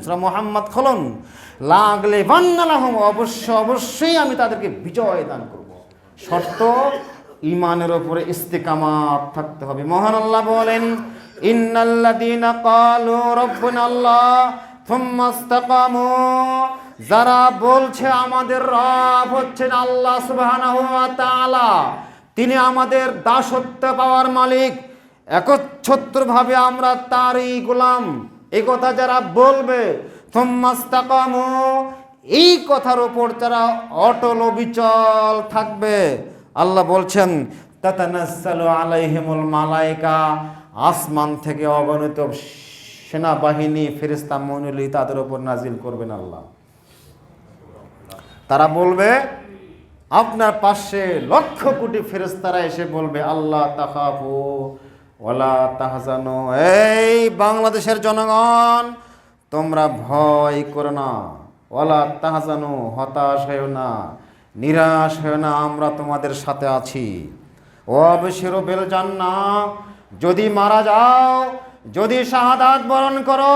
সূরা মুহাম্মদ খুলুন, লাগলিবান্না লাহুম, অবশ্যই আমি তাদেরকে বিজয় দান করব। শর্ত ঈমানের উপরে ইস্তিকামাত থাকতে হবে। মহান আল্লাহ বলেন, ইন্নাল্লাযীনা ক্বালু রাব্বুনাল্লাহ থুম্মা ইসতাকামু, যারা বলছে আমাদের রব হচ্ছেন আল্লাহ সুবহানাহু ওয়া তাআলা, তিনি আমাদের দাসত্ব পাওয়ার মালিক, একচ্ছত্রভাবে আমরা তারই গোলাম, এই কথা যারা বলবে, থুম্মা ইসতাকামু, এই কথার উপর যারা অটল অবিচল থাকবে, আল্লাহ বলছেন তাতানাজ্জালু আলাইহিমুল মালায়েকা, আসমান থেকে অগণিত সেনাবাহিনী ফেরেশতা মণ্ডলী তাদের উপর নাজিল করবেন আল্লাহ। তারা বলবে, আপনার পাশে লক্ষ কোটি ফেরেশতারা এসে বলবে, আল্লাহ তাখাফু ওয়ালা তাহজানু, এই বাংলাদেশের জনগণ তোমরা ভয় করো না, ওয়ালা তাহজানু, হতাশ হয়েও না, নিরাশ হয়েও না, আমরা তোমাদের সাথে আছি। ওয়াবশিরু বিল জান্নাহ, যদি মারা যাও, যদি শাহাদাত বরণ করো,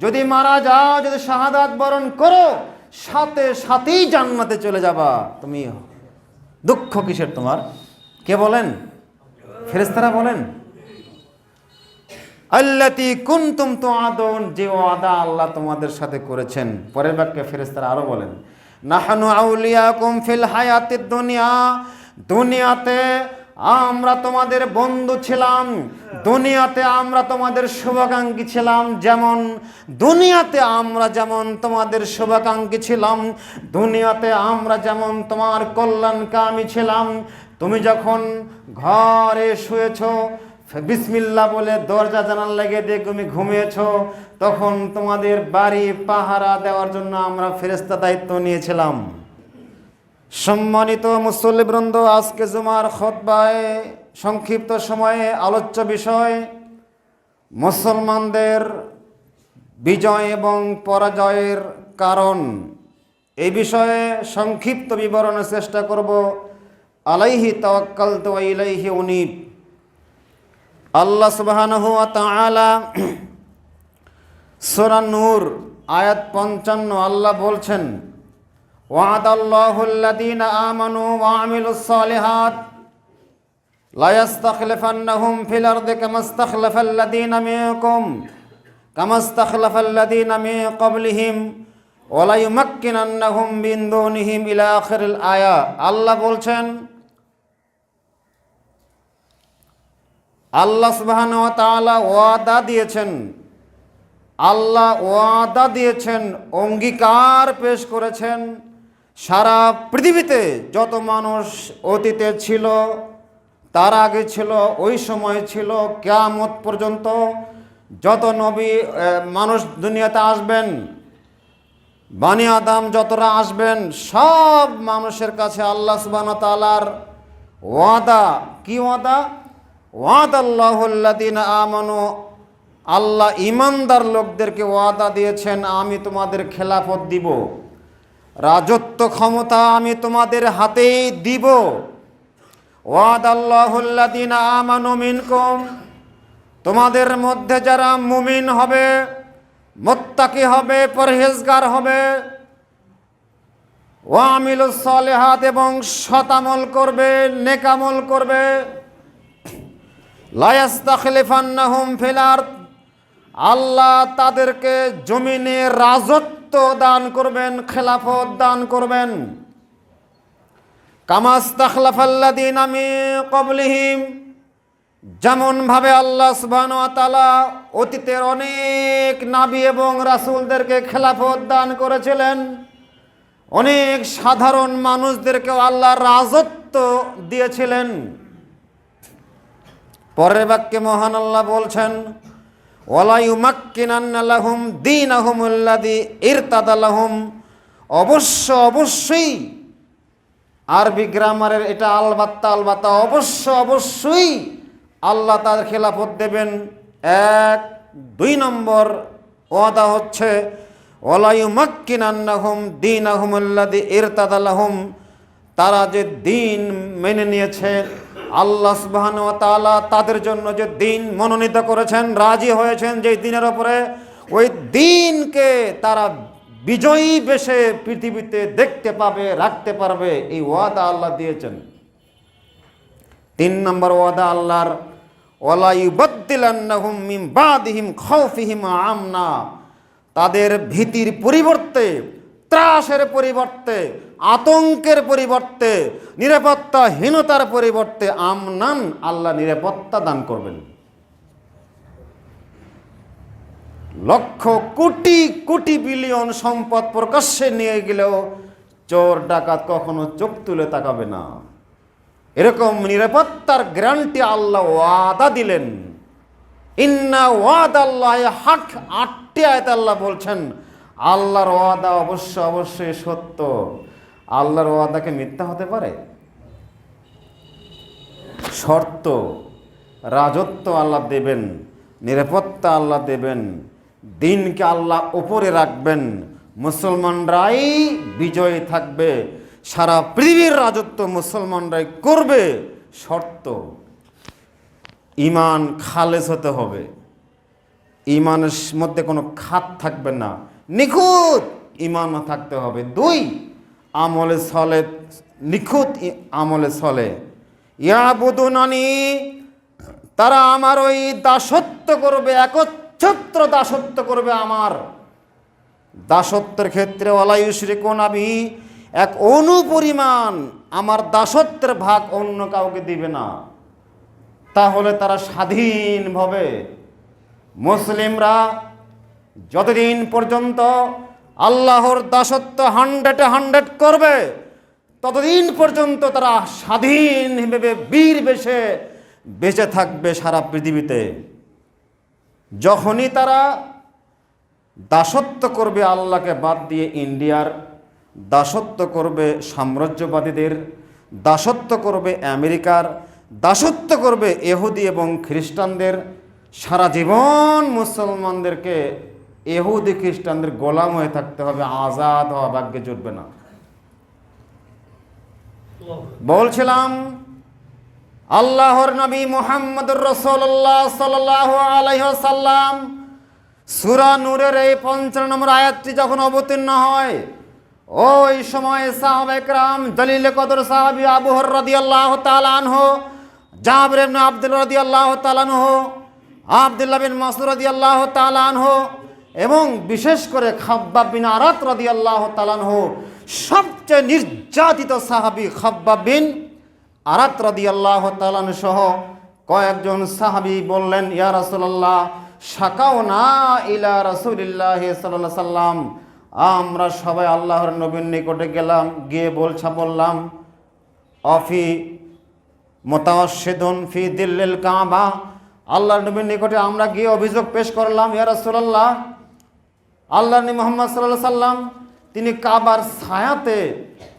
যদি মারা যাও, যদি শাহাদাত বরণ করো, সাথে সাথেই জান্নাতে চলে যাবা। তুমি দুঃখ কিসের তোমার? কে বলেন? ফেরেশতারা বলেন, আল্লাতী কুনতুম তুআদুন, যে ওয়াদা আল্লাহ তোমাদের সাথে করেছেন। পরের বাক্যে ফেরেশতারা আরো বলেন, নাহনু আউলিয়াকুম ফিল হায়াতিদ দুনিয়া, দুনিয়াতে আমরা তোমাদের বন্ধু ছিলাম, দুনিয়াতে আমরা তোমাদের শুভাকাঙ্ক্ষী ছিলাম, যেমন দুনিয়াতে আমরা যেমন তোমাদের শুভাকাঙ্ক্ষী ছিলাম, দুনিয়াতে আমরা যেমন তোমার কল্যাণকামী ছিলাম। তুমি যখন ঘরে শুয়েছো, বিসমিল্লাহ বলে দরজা জানালা লাগিয়ে দিয়ে তুমি ঘুমিয়েছো, তখন তোমাদের বাড়ি পাহারা দেওয়ার জন্য আমরা ফেরেশতা দায়িত্ব নিয়েছিলাম। সম্মানিত মুসল্লিবৃন্দ, আজকে জুমার খুতবায় সংক্ষিপ্ত সময়ে আলোচ্য বিষয় মুসলমানদের বিজয় এবং পরাজয়ের কারণ। এই বিষয়ে সংক্ষিপ্ত বিবরণের চেষ্টা করব। আলাইহি তাওয়াক্কালতু ওয়া ইলাইহি উনীব। আল্লাহ সুবহানাহু ওয়া তাআলা সূরা নূর আয়াত 55 আল্লাহ বলছেন, ওয়াদাল্লাহুল্লাযীনা আমানু ওয়া আমিলুস সালিহাত লা ইস্তাখলিফান্নাহুম ফিল আরদি কামাস্তাখলাফাল্লাযীনা মিন ক্বাবলিহিম ওয়া লা ইউমাক্কিনান্নাহুম মিন দুনিহিম ইলা আখিরিল আয়া। আল্লাহ বলছেন, আল্লাহ সুবহানাহু ওয়া তাআলা ওয়াদা দিয়েছেন, আল্লাহ ওয়াদা দিয়েছেন, অঙ্গীকার পেশ করেছেন, সারা পৃথিবীতে যত মানুষ অতীতে ছিল, তার আগে ছিল, ওই সময় ছিল, কিয়ামত পর্যন্ত যত নবী মানুষ দুনিয়াতে আসবেন, বানি আদম যতরা আসবেন, সব মানুষের কাছে আল্লাহ সুবহানাহু ওয়া তাআলার ওয়াদা। কি ওয়াদা? ওয়াদাল্লাহুল্লাযীনা আমানু, আল্লাহ ঈমানদার লোকদেরকে ওয়াদা দিয়েছেন, আমি তোমাদের খেলাফত দিব, রাজত্ব ক্ষমতা আমি তোমাদের হাতেই দিব। ওয়াদাল্লাহুল্লাযীনা আমানু মিনকুম, তোমাদের মধ্যে যারা মুমিন হবে, মুত্তাকি হবে, পরহেজগার হবে, ওয়া আমিলুস সালিহাত, এবং সৎ আমল করবে, নেক আমল করবে, লা ইস্তাখলিফান্নাহুম ফিল আরদ, আল্লাহ তাদেরকে জমিনে রাজত্ব দান করবেন, খেলাফত দান করবেন। কামাস্তাখলাফাল্লাযীনা মিন ক্বাবলিহিম, যেমন ভাবে আল্লাহ সুবহানাহু ওয়া তাআলা অতীতের অনেক নবী এবং রাসূলদেরকে খেলাফত দান করেছিলেন, অনেক সাধারণ মানুষদেরকেও আল্লাহ রাজত্ব দিয়েছিলেন। পরের বাক্যে মহান আল্লাহ বলছেন, ওয়ালা ইউমাক্কিনান্না লাহুম দীনাহুমুল্লাযী ইরতাদা লাহুম, অবশ্যই, আরবি গ্রামারের এটা আলবাত্তা, অবশ্যই আল্লাহ তার খেলাফত দেবেন। 1 2 নম্বর ওয়াদা হচ্ছে ওয়ালা ইউমাক্কিনান্নাহুম দীনাহুমুল্লাযী ইরতাদা লাহুম, তারা যে দিন মেনে নিয়েছে, আল্লাহ সুবহানাহু ওয়া তাআলা তাদের জন্য যে দিন মনোনীত করেছেন, রাজি হয়েছেন, যে দিনের উপরে ওই দিনকে তারা বিজয়ী বেশে পৃথিবীতে দেখতে পাবে, রাখতে পারবে, এই ওয়াদা আল্লাহ দিয়েছেন। 3 নম্বর ওয়াদা আল্লাহর, ওয়ালা ইউবাদদিলান্নাহুম মিন বাদিহিম খাউফিহিম আমনা, তাদের ভীতির পরিবর্তে, ত্রাসের পরিবর্তে, আতঙ্কের পরিবর্তে, নিরাপত্তাহীনতার পরিবর্তে আমনান, আল্লাহ নিরাপত্তা দান করবেন। লক্ষ কোটি কোটি বিলিয়ন সম্পদ প্রকাশ্যে নিয়ে গেলেও চোর ডাকাত কখনো চোখ তুলে তাকাবে না। এরকম নিরাপত্তার গ্যারান্টি আল্লাহ ওয়াদা দিলেন। ইন্না ওয়াদাল্লাহি হক, 8টি আয়াত আল্লাহ বলছেন আল্লাহর ওয়াদা অবশ্যই সত্য। আল্লাহর ওয়াদাকে মিথ্যা হতে পারে? শর্ত, রাজত্ব আল্লাহ দেবেন, নিরাপত্তা আল্লাহ দেবেন, দিনকে আল্লাহ উপরে রাখবেন, মুসলমানরাই বিজয়ী থাকবে, সারা পৃথিবীর রাজত্ব মুসলমানরাই করবে। শর্ত, ঈমান খালেস হতে হবে, ঈমানের মধ্যে কোনো খাত থাকবে না, নিখুঁত ঈমান থাকতে হবে। 2, আমলে সলে, নিখুঁত আমলে সলে। ইয়াবুদুনানি, তারা আমার ওই দাসত্ব করবে, একচ্ছত্র দাসত্ব করবে আমার। দাসত্বের ক্ষেত্রে ওয়ালা ইউশরিকুনা বিহি, এক অনুপরিমাণ আমার দাসত্বের ভাগ অন্য কাউকে দিবে না। তাহলে তারা স্বাধীনভাবে, মুসলিমরা যতদিন পর্যন্ত আল্লাহর দাসত্ব 100 করবে, ততদিন পর্যন্ত তারা স্বাধীনভাবে বীর বেশে বেঁচে থাকবে সারা পৃথিবীতে। যখনই তারা দাসত্ব করবে আল্লাহকে বাদ দিয়ে, ইন্ডিয়ার দাসত্ব করবে, সাম্রাজ্যবাদীদের দাসত্ব করবে, আমেরিকার দাসত্ব করবে, ইহুদি এবং খ্রিস্টানদের, সারা জীবন মুসলমানদেরকে ইহুদি খ্রিস্টানদের গোলাম হয়ে থাকতে হবে, আজাদ হওয়া ভাগ্যে জুটবে না। বলছিলাম আল্লাহর নবী মুহাম্মদুর রাসূলুল্লাহ সাল্লাল্লাহু আলাইহি ওয়াসাল্লাম সূরা নূরের এই 55 নম্বর আয়াতটি যখন অবতীর্ণ হয়, ওই সময় সাহাবায়ে কেরাম, জলিল কদর সাহাবী আবু হুরায়রা রাদিয়াল্লাহু তাআলা আনহু, জাবির ইবনে আব্দুল্লাহ রাদিয়াল্লাহু তাআলা আনহু, আব্দুল্লাহ বিন মাসউদ রাদিয়াল্লাহু তাআলা আনহু এবং বিশেষ করে খাব্বাব বিন আরাত রাদিয়াল্লাহু তাআলা আনহু, সবচেয়ে নির্যাতিত সাহাবী খাব্বাব বিন আরাত রাদিয়াল্লাহু তাআলা আনহু সহ কয়েকজন সাহাবী বললেন, ইয়া রাসূলুল্লাহ, শাকাওনা ইলা রাসূলিল্লাহি সাল্লাল্লাহু আলাইহি সাল্লাম, আমরা সবাই আল্লাহর নবীর নিকটে গেলাম, গিয়ে বললাম, অফি মুতাওয়াশশিদুন ফি দিল্লিল কাবা, আল্লাহর নবীর নিকটে আমরা গিয়ে অভিযোগ পেশ করলাম, ইয়া রাসূলুল্লাহ, আল্লাহর নবী মুহাম্মদ সাল্লাল্লাহু আলাইহি সাল্লাম তিনি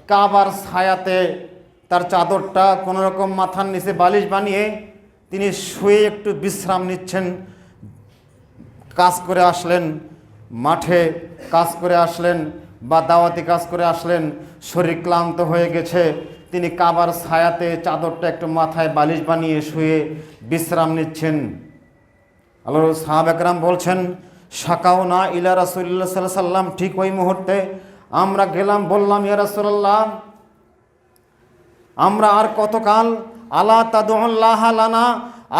কাবার ছায়াতে তার চাদরটা কোনো রকম মাথার নিচে বালিশ বানিয়ে তিনি শুয়ে একটু বিশ্রাম নিচ্ছেন। কাজ করে আসলেন, মাঠে কাজ করে আসলেন বা দাওয়াতি কাজ করে আসলেন, শরীর ক্লান্ত হয়ে গেছে, তিনি কাবার ছায়াতে চাদরটা একটু মাথায় বালিশ বানিয়ে শুয়ে বিশ্রাম নিচ্ছেন। আল্লাহর সাহাবা কেরাম বলছেন, শাকাওনা ইলা রাসূলিল্লাহ সাল্লাল্লাহু আলাইহি সাল্লাম, ঠিক ওই মুহূর্তে আমরা গেলাম, বললাম, ইয়া রাসূলুল্লাহ, আমরা আর কতকাল, আলা তাদউল্লাহ লানা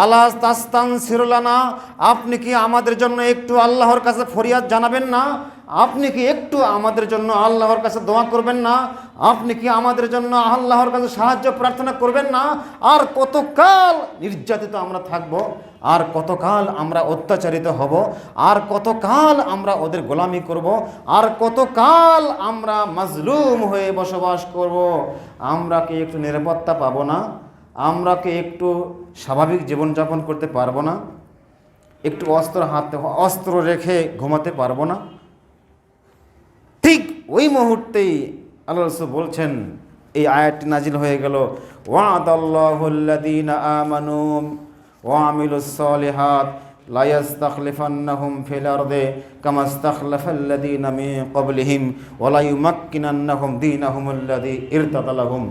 আলা তাস্তানসিরু লানা, আপনি কি আমাদের জন্য একটু আল্লাহর কাছে ফরিয়াদ জানাবেন না? আপনি কি একটু আমাদের জন্য আল্লাহর কাছে দোয়া করবেন না? আপনি কি আমাদের জন্য আল্লাহর কাছে সাহায্য প্রার্থনা করবেন না? আর কতকাল নির্যাতিত আমরা থাকব, আর কতকাল আমরা অত্যাচারিত হব, আর কতকাল আমরা ওদের গোলামি করব, আর কতকাল আমরা মাজলুম হয়ে বসবাস করব? আমরা কি একটু নিরাপত্তা পাবো না? আমরা কি একটু স্বাভাবিক জীবনযাপন করতে পারবো না? একটু অস্ত্র রেখে ঘুমাতে পারবো না? ঠিক ওই মুহূর্তেই আল্লাহ রাসূল বলছেন, এই আয়াতটি নাজিল হয়ে গেল, ওয়াদাল্লাহুল্লাযীনা আমানু ওয়া আমিলুস সালিহাত লা ইস্তাখলিফান্নাহুম ফিল আরদি কামা ইস্তাখলাফাল্লাযীনা মিন ক্বাবলিহিম ওয়া লা ইউমাক্কিনান্নাহুম দীনাহুমুল্লাযী ইরতাদা লাহুম।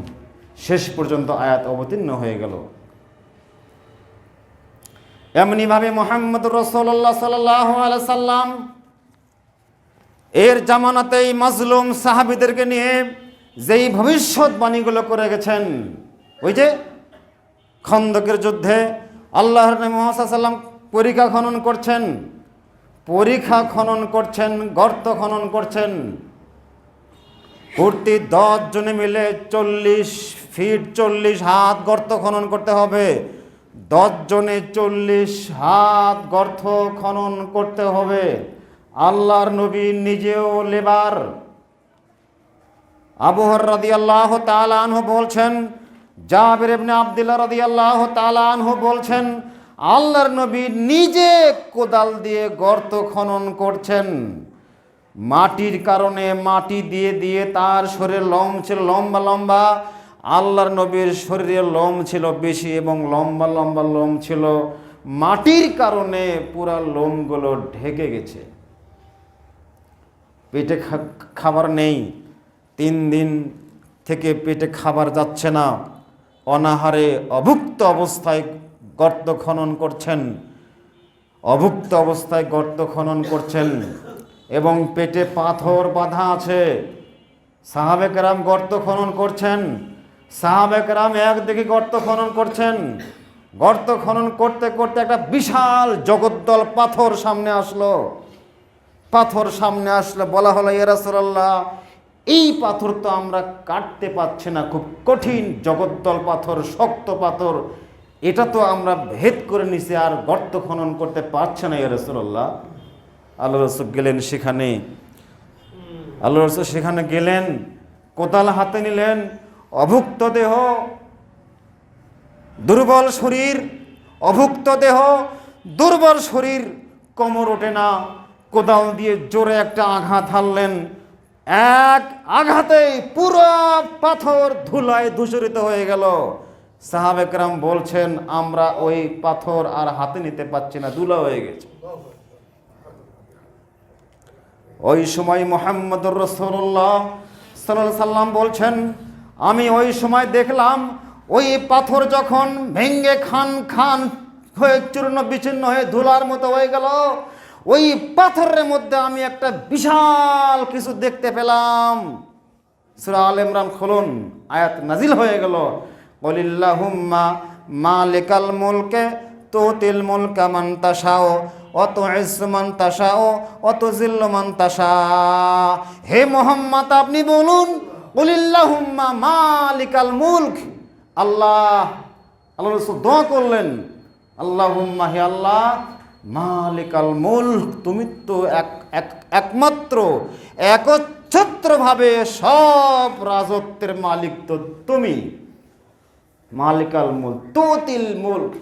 শেষ পর্যন্ত আয়াত অবতীর্ণ হয়ে গেল। এমনিভাবে মুহাম্মদুর রাসূলুল্লাহ সাল্লাল্লাহু আলাইহি সাল্লাম এর জামানাতেই মাজলুম সাহাবীদেরকে নিয়ে যেই ভবিষ্যৎবাণীগুলো করে গেছেন, ওই যে খন্দকের যুদ্ধে আল্লাহর নবী মুহাম্মদ সাল্লাল্লাহু আলাইহি ওয়াসাল্লাম পরিখা খনন করছেন, গর্ত খনন করছেন। প্রতি 10 জনে মিলে 40 ফিট 40 হাত গর্ত খনন করতে হবে। 10 জনে 40 হাত গর্ত খনন করতে হবে। আল্লাহর নবী নিজেও লেবার। আবু হুরায়রা রাদিয়াল্লাহু তাআলা আনহু বলছেন, জাবির ইবনে আব্দুল্লাহ রাদিয়াল্লাহু তাআলা আনহু বলছেন, আল্লাহর নবী নিজে কোদাল দিয়ে গর্ত খনন করছেন। মাটির কারণে মাটি দিয়ে দিয়ে তার শরীরে লোম ছিল লম্বা লম্বা, আল্লাহর নবীর শরীরে লোম ছিল বেশি এবং লম্বা লম্বা লোম ছিল। মাটির কারণে পুরা লোমগুলো ঢেকে গেছে। পেটে খাবার নেই, 3 দিন থেকে পেটে খাবার যাচ্ছে না। অনাহারে অভুক্ত অবস্থায় গর্ত খনন করছেন, অভুক্ত অবস্থায় গর্ত খনন করছেন এবং পেটে পাথর বাঁধা আছে। সাহাবে কেরাম গর্ত খনন করছেন, সাহাবে কেরাম একদিকে গর্ত খনন করছেন। গর্ত খনন করতে করতে একটা বিশাল জগদ্দল পাথর সামনে আসলো। পাথর সামনে আসলে বলা হলো, ইয়া রাসূলুল্লাহ, এই পাথর তো আমরা কাটতে পারছি না, খুব কঠিন জগদ্দল পাথর, শক্ত পাথর, এটা তো আমরা ভেদ করে নিছি, আর গর্ত খনন করতে পারছে না ইয়া রাসূলুল্লাহ। আল্লাহ রাসূল গেলেন সেখানে, আল্লাহ রাসূল সেখানে গেলেন, কোদাল হাতে নিলেন। অভুক্ত দেহ, দুর্বল শরীর, অভুক্ত দেহ, দুর্বল শরীর, কোমর ওঠে না। কোদাল দিয়ে জোরে একটা আঘাত হানলেন। এক আঘাতেই পুরো পাথর ধুলায় ধূসরিত হয়ে গেল। সাহাবে কেরাম বলছেন, আমরা ওই পাথর আর হাতে নিতে পারছি না, ধুলা হয়ে গেছে। ওই সময় মুহাম্মদুর রাসূলুল্লাহ সাল্লাল্লাহু আলাইহি সাল্লাম বলছেন, আমি ওই সময় দেখলাম ওই পাথর যখন ভেঙ্গে খান খান হয়ে চূর্ণ বিচ্ছিন্ন হয়ে ধুলার মতো হয়ে গেল, ওই পাথরের মধ্যে আমি একটা বিশাল কিছু দেখতে পেলাম। সূরা আল ইমরান খুলুন, আয়াত নাজিল হয়ে গেল, কুলিল্লাহুম্মা মালিকাল মুলকে তুতিল মুলকা মান তাশাও ওয়া তুইজ্জু মান তাশাও ওয়া তুযিল্লু মান তাশা। হে মুহাম্মদ, আপনি বলুন, কুলিল্লাহুম্মা মালিকাল মুলক। আল্লাহ রাসূল দোয়া করলেন, আল্লাহুম্মা, হে আল্লাহ, মালিকাল মুলক, তুমি তো একমাত্র একচ্ছত্রভাবে সব রাজত্বের মালিক তো তুমি। মালিকাল মুলক তুতিল মুলক,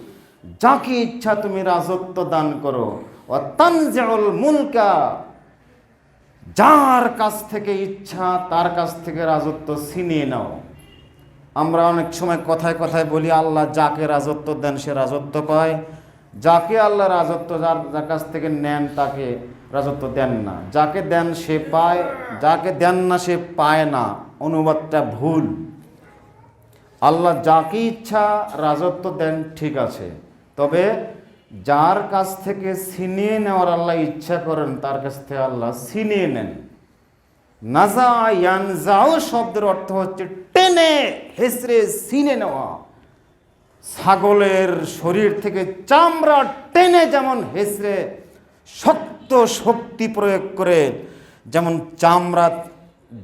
যাকে ইচ্ছা তুমি রাজত্ব দান করো। ও তানজিউল মুলকা, যার কাছ থেকে ইচ্ছা তার কাছ থেকে রাজত্ব ছিনিয়ে নাও। আমরা অনেক সময় কথায় কথায় বলি, আল্লাহ যাকে রাজত্ব দেন সে রাজত্ব পায়। যাকে আল্লাহ রাজত্ব যার কাছ থেকে নেন তাকে রাজত্ব দেন না। যাকে দেন সে পায়, যাকে দেন না সে পায় না। অনুবাদটা ভুল। আল্লাহ যাকে ইচ্ছা রাজত্ব দেন, ঠিক আছে, তবে যার কাছ থেকে ছিনিয়ে নেওয়ার আল্লাহ ইচ্ছা করেন তার কাছ থেকে আল্লাহ ছিনিয়ে নেন। নাজা ইয়ানজাউ শব্দের অর্থ হচ্ছে টেনে হেসড়ে ছিনে নেওয়া। ছাগলের শরীর থেকে চামড়া টেনে যেমন হেসড়ে শক্ত শক্তি প্রয়োগ করে যেমন চামড়া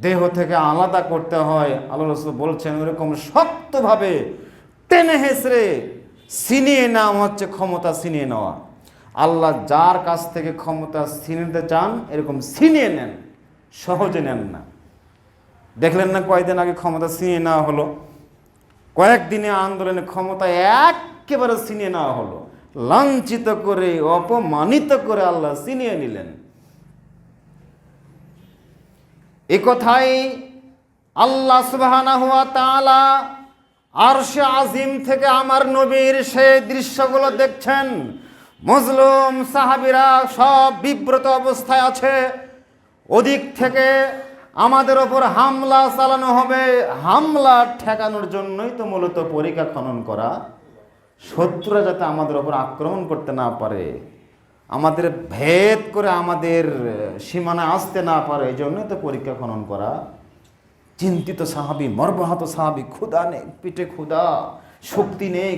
দেহ থেকে আলাদা করতে হয়, আল্লাহ রাসূল বলছেন ওরকম শক্তভাবে টেনে হেসড়ে ছিনিয়ে নেওয়া হচ্ছে ক্ষমতা ছিনিয়ে নেওয়া। আল্লাহ যার কাছ থেকে ক্ষমতা ছিনিয়ে নিতে চান এরকম ছিনিয়ে নেন, সহজে নেন না। দেখলেন না কয়েকদিন আগে ক্ষমতা ছিনিয়ে নেওয়া হলো, কয়েকদিনে আন্দোলনে ক্ষমতা একেবারে ছিনিয়ে নেওয়া হলো, লাঞ্ছিত করে অপমানিত করে আল্লাহ ছিনিয়ে নিলেন। এ কথাই আল্লাহ সুবহানাহু ওয়া তাআলা আরশে আজিম থেকে আমার নবীর সেই দৃশ্যগুলো দেখছেন। মজলুম সাহাবীরা সব বিব্রত অবস্থায় আছে। ওদিক থেকে আমাদের ওপর হামলা চালানো হবে। হামলা ঠেকানোর জন্যই তো মূলত পরিখা খনন করা, শত্রুরা যাতে আমাদের ওপর আক্রমণ করতে না পারে। আমাদের ভেদ করে আমাদের সীমানায় আসতে না পারে, এই জন্য তো পরীক্ষা খনন করা। চিন্তিত সাহাবী, মর্মাহত সাহাবী, ক্ষুধা নেই, পেটে ক্ষুধা, শক্তি নেই।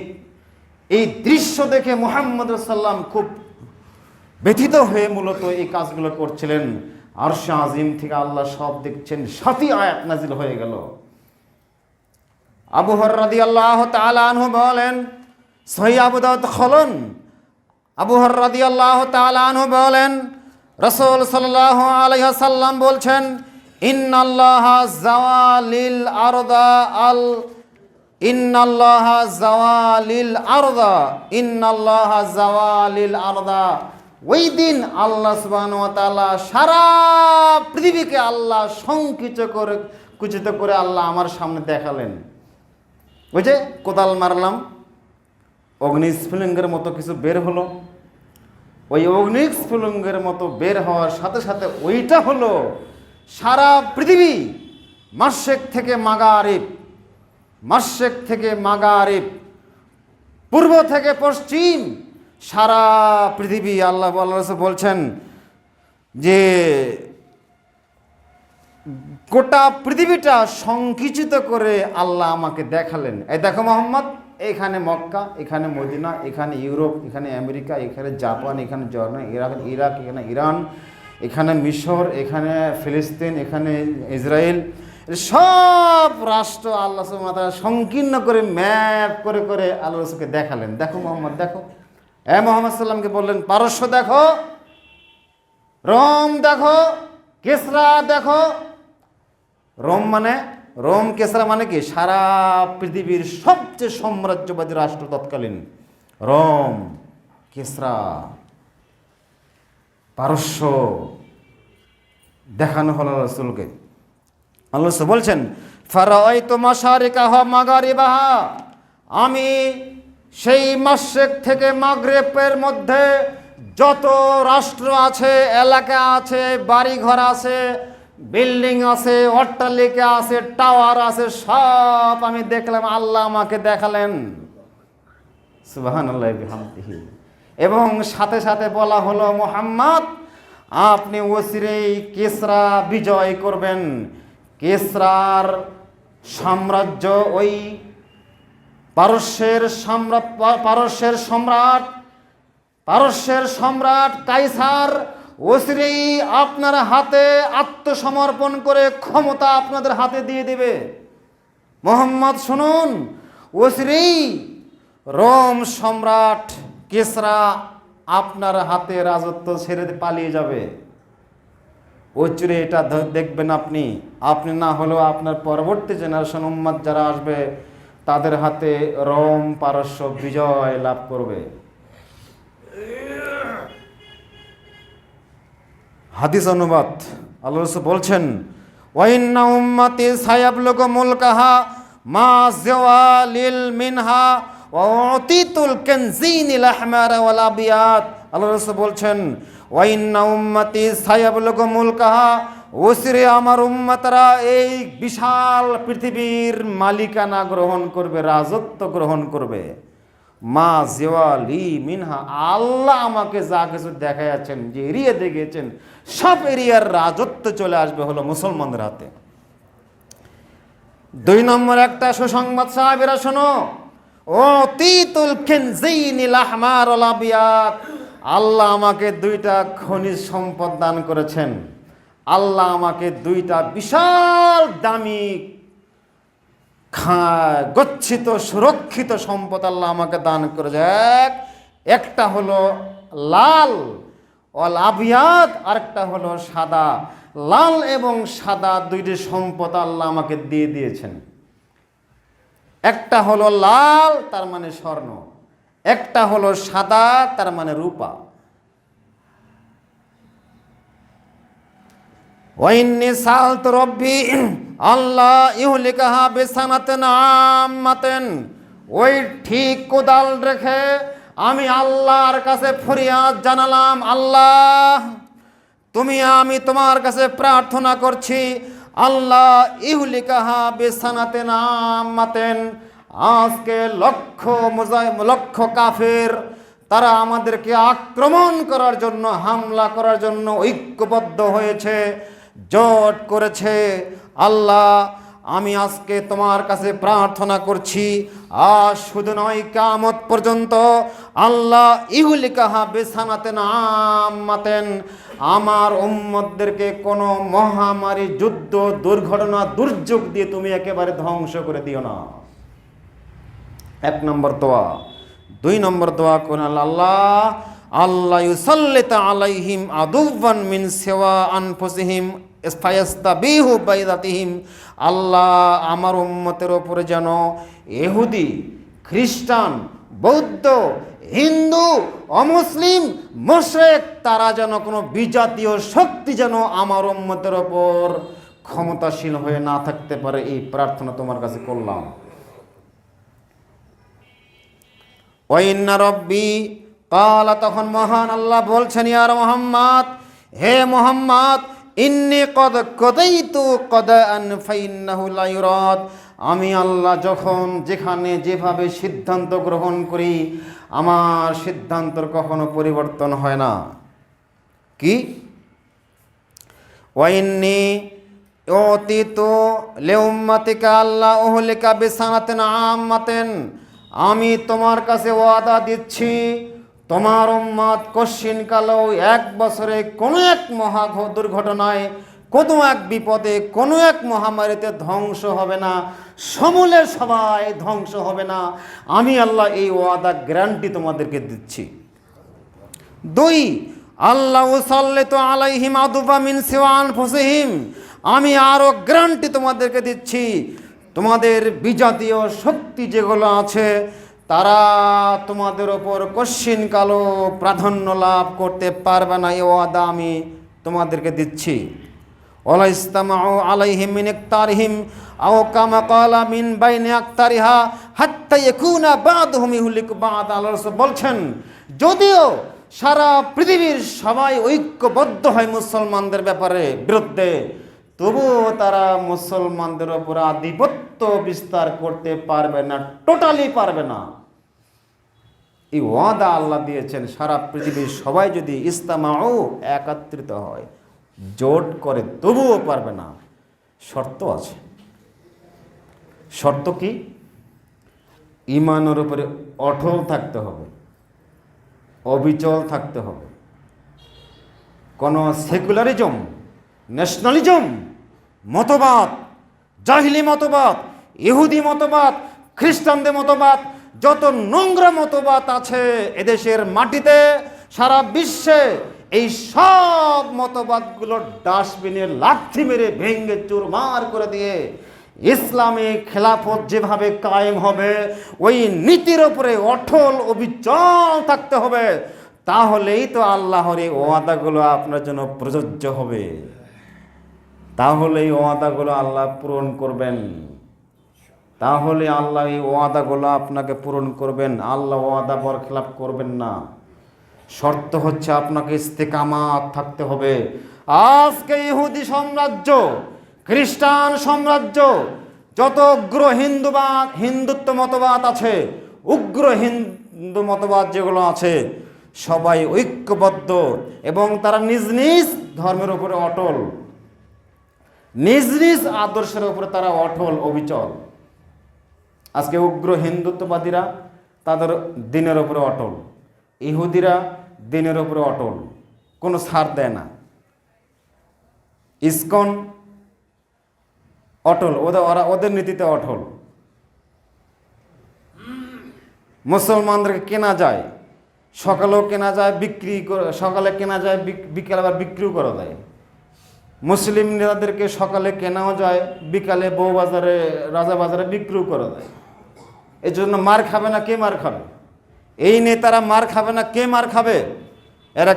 এই দৃশ্য দেখে মুহাম্মদ সাল্লাম খুব ব্যথিত হয়ে মূলত এই কাজগুলো করছিলেন। আরশে আজিম থেকে আল্লাহ সব দেখছেন, 7টি আয়াত নাজিল হয়ে গেল। আবু হুরায়রা রাদিয়াল্লাহু তাআলা আনহু বলেন, সহিহ আবু দাউদ খলন, আবু হুরায়রা রাদিয়াল্লাহু তাআলা আনহু বলেন, রাসূল সাল্লাল্লাহু আলাইহি ওয়াসাল্লাম বলছেন, ইন্নাল্লাহা যাওয়ালিল আরদা আল ইন্নাল্লাহা যাওয়ালিল আরদা ইন্নাল্লাহা যাওয়ালিল আরদা। ওই দিন আল্লাহ সুবহানাহু ওয়া তাআলা সারা পৃথিবীকে আল্লাহ কুচিত করে আল্লাহ আমার সামনে দেখালেন। ওই যে কোদাল মারলাম, অগ্নিস্ফুলিঙ্গের মতো কিছু বের হলো। ওই অগ্নিস্ফুলিঙ্গের মতো বের হওয়ার সাথে সাথে ওইটা হলো সারা পৃথিবী, মাশরিক থেকে মাগরিব, মাশরিক থেকে মাগরিব, পূর্ব থেকে পশ্চিম, সারা পৃথিবী। আল্লাহ বলছেন যে গোটা পৃথিবীটা সংকুচিত করে আল্লাহ আমাকে দেখালেন। এই দেখো মোহাম্মদ, এখানে মক্কা, এখানে মদিনা, এখানে ইউরোপ, এখানে আমেরিকা, এখানে জাপান, এখানে জর্ডান, ইরাক, এখানে ইরান, এখানে মিশর, এখানে ফিলিস্তিন, এখানে ইসরায়েল, সব রাষ্ট্র আল্লাহ সুবহানাহু ওয়া তাআলা সংকীর্ণ করে ম্যাপ করে করে আল্লাহ রাসূলকে দেখালেন। দেখো মোহাম্মদ, দেখো। মুহাম্মদ সাল্লামকে বললেন, পারস্য দেখো, রোম দেখো, কেসরা দেখো। রোম কেসরা মানে কি? সারা পৃথিবীর সবচেয়ে সাম্রাজ্যবাদী রাষ্ট্র তৎকালীন রোম, কেসরা, পারস্য দেখানো হলো রাসূলকে। আল্লাহ বলছেন, ফারাআইতু মাশারিকাহা মাগারিবাহা, আমি সেই মাশরিক থেকে মাগরিবের মধ্যে যত রাষ্ট্র আছে, এলাকা আছে, বাড়িঘর আছে, বিল্ডিং আছে, অট্টালিকা আছে, টাওয়ার আছে, সব আমি দেখলাম। আল্লাহ আমাকে দেখালেন। সুবহানাল্লাহি বিহামদিহি। এবং সাথে সাথে বলা হলো, মুহাম্মদ আপনি অচিরেই কিসরা বিজয় করবেন। কিসরার সাম্রাজ্য, ওই পারস্যের সম্রাট কাইসার অচিরেই আপনার হাতে আত্মসমর্পণ করে ক্ষমতা আপনাদের হাতে দিয়ে দিবে। মুহাম্মদ শুনুন, অচিরেই রোম সম্রাট কিসরা আপনার হাতে রাজত্ব ছেড়ে পালিয়ে যাবে। অচিরে এটা দেখবেন আপনি না হলেও আপনার পরবর্তী জেনারেশন উম্মত যারা আসবে তাদের হাতে রোম পারস্য বিজয় লাভ করবে। হাদিস অনুবাদ, আল্লাহ রাসূল বলছেন, ওয়া ইন্না উম্মতি সায়াবলুগু মুলকাহা মা যাওয়ালিল মিনহা ওয়া উতিতুল কানজিনিল আহমার ওয়াল আবিয়াদ। আল্লাহ রাসূল বলছেন, ওয়া ইন্না উম্মতি সায়াবলুগু মুলকাহা, অচিরে আমার উম্মতরা এই বিশাল পৃথিবীর মালিকানা গ্রহণ করবে, রাজত্ব গ্রহণ করবে। মা জিওয়ালি মিনহা, আল্লাহ আমাকে যা কিছু দেখাচ্ছেন, যে এরিয়া দেখিয়েছেন, সব এরিয়ার রাজত্ব চলে আসবে হলো মুসলমানদের হাতে। 2 নম্বর একটা সুসংবাদ সাহাবীরা শোনো, উতিতুল কানজিনিল আহমার ওয়াল আবিয়াদ, আল্লাহ আমাকে 2টা খনিজ সম্পদ দান করেছেন। আল্লাহ আমাকে 2টা বিশাল দামি গচ্ছিত সুরক্ষিত সম্পদ আল্লাহ আমাকে দান করেছে। একটা হলো লাল ওয়াল আবিয়াদ, আরেকটা হলো সাদা। লাল এবং সাদা 2টি সম্পদ আল্লাহ আমাকে দিয়ে দিয়েছেন। একটা হলো লাল, তার মানে স্বর্ণ, একটা হলো সাদা, তার মানে রূপা। ওয়াইন্নি সালতু রব্বি আল্লাহ ইহলিকাহা বিসানাতিন আম্মাতিন, ওই ঠিক কোদাল রেখে আমি আল্লাহর কাছে ফরিয়াদ জানালাম, আল্লাহ আমি তোমার কাছে প্রার্থনা করছি, আল্লাহ ইহলিকাহা বিসানাতিন আম্মাতিন, আজকে লক্ষ কাফের তারা আমাদেরকে আক্রমণ করার জন্য, হামলা করার জন্য ঐক্যবদ্ধ হয়েছে, জোট করেছে। আল্লাহ, আমি আজকে তোমার কাছে প্রার্থনা করছি, আজ শুধু নয়, কিয়ামত পর্যন্ত আল্লাহ ইহুলিকাহা বিসানাতেন আম্মাতেন, আমার উম্মতদেরকে কোনো মহামারী, যুদ্ধ, দুর্ঘটনা, দুর্যোগ দিয়ে তুমি একেবারে ধ্বংস করে দিও না। 1 নম্বর দোয়া। 2 নম্বর দোয়া কোন আল্লাহ, আল্লাহ ইউসাল্লিতা আলাইহিম আদুওয়ান মিন সিওয়া আনফুসিহিম ইস্তায়াস্তাবিহু বাইদাতিহিম। আল্লাহ, আমার উম্মতের ওপরে যেন ইহুদি, খ্রিস্টান, বৌদ্ধ, হিন্দু, অমুসলিম, মুশরিক, তারা যেন কোনো বিজাতীয় শক্তি যেন আমার উম্মতের ওপর ক্ষমতাশীল হয়ে না থাকতে পারে, এই প্রার্থনা তোমার কাছে করলাম। ওয়াইন্না রব্বি কালা, তখন মহান আল্লাহ বলছেন, ইয়া মুহাম্মদ, হে মুহাম্মদ, ইন্নী কদ কদাইতু কদাআন ফাইন্নাহু লা ইউরাদ। আমি আল্লাহ যখন যেখানে যেভাবে সিদ্ধান্ত গ্রহণ করি, আমার সিদ্ধান্তর কখনো পরিবর্তন হয় না। কি? ওয়াইন্নী উতিতু লিউম্মাতিকা আল্লাহ উহলিকা বিসানাতিন আম্মাতিন। আমি তোমার কাছে ওয়াদা দিচ্ছি, তোমার উম্মত কশ্চিনকালেও 1 বছরে কোনো এক মহা দুর্ঘটনায়, কোনো এক বিপদে, কোনো এক মহামারীতে ধ্বংস হবে না, সমূলে সবাই ধ্বংস হবে না। আমি আল্লাহ এই ওয়াদা গ্যারান্টি তোমাদেরকে দিচ্ছি। 2, আল্লাহ সাল্লাতু আলাইহিম আদুওয়া মিন সিওয়া আনফুসিহিম। আমি আরও গ্যারান্টি তোমাদেরকে দিচ্ছি, তোমাদের বিজাতীয় শক্তি যেগুলো আছে, তারা তোমাদের ওপর কশ্চিনকালও প্রাধান্য লাভ করতে পারবে না। এই ওয়াদা আমি তোমাদেরকে দিচ্ছি। ওয়ালা ইসতামাউ আলাইহিম মিন ইকতারিহিম আও কামা ক্বালা মিন বাইনি আকতারিহা হাত্তা ইয়াকুনা বা'দুহুম ইহলিকু বা'দ। আল্লাহ রাসূল বলছেন, যদিও সারা পৃথিবীর সবাই ঐক্যবদ্ধ হয় মুসলমানদের ব্যাপারে বিরুদ্ধে, তবুও তারা মুসলমানদের ওপর আধিপত্য বিস্তার করতে পারবে না, টোটালি পারবে না। এই ওয়াদা আল্লাহ দিয়েছেন, সারা পৃথিবীর সবাই যদি ইস্তামাউ, একত্রিত হয়, জোট করে, তবুও পারবে না। শর্ত আছে। শর্ত কি? ঈমানের উপরে অটল থাকতে হবে, অবিচল থাকতে হবে। কোনো সেকুলারিজম, ন্যাশনালিজম, মতবাদ, জাহিলি মতবাদ, ইহুদি মতবাদ, খ্রিস্টানদের মতবাদ, যত নোংরা মতবাদ আছে এদেশের মাটিতে, সারা বিশ্বে, এই সব মতবাদগুলো ডাস্টবিনে লাথি মেরে ভেঙে চুরমার করে দিয়ে ইসলামী খেলাফত যেভাবে কায়েম হবে, ওই নীতির উপরে অটল অবিচল থাকতে হবে। তাহলেই তো আল্লাহর এই ওয়াদাগুলো আপনার জন্য প্রযোজ্য হবে, তাহলে এই ওয়াদাগুলো আল্লাহ পূরণ করবেন, তাহলে আল্লাহ এই ওয়াদাগুলো আপনাকে পূরণ করবেন। আল্লাহ ওয়াদা বরখেলাপ করবেন না। শর্ত হচ্ছে আপনাকে ইস্তেকামাত থাকতে হবে। আজকে ইহুদি সাম্রাজ্য, খ্রিস্টান সাম্রাজ্য, যত উগ্র হিন্দুত্ব মতবাদ আছে, উগ্র হিন্দু মতবাদ যেগুলো আছে, সবাই ঐক্যবদ্ধ এবং তারা নিজ নিজ ধর্মের উপরে অটল, নিজ নিজ আদর্শের উপরে তারা অটল, অবিচল। আজকে উগ্র হিন্দুত্ববাদীরা তাদের দিনের উপরে অটল, ইহুদিরা দিনের উপরে অটল, কোনো ছাড় দেয় না। ইসকন অটল, ওদের নীতিতে অটল। মুসলমানদেরকে কেনা যায়, সকালেও কেনা যায়, সকালে কেনা যায়, বিকেলে আবার বিক্রিও করা যায়। মুসলিম নেতাদেরকে সকালে কেনাও যায়, বিকালে বউবাজারে, রাজাবাজারে বিক্রিও করা যায়। এই জন্য মার খাবে না কে মার খাবে? এই নেতারা মার খাবে না কে মার খাবে? এরা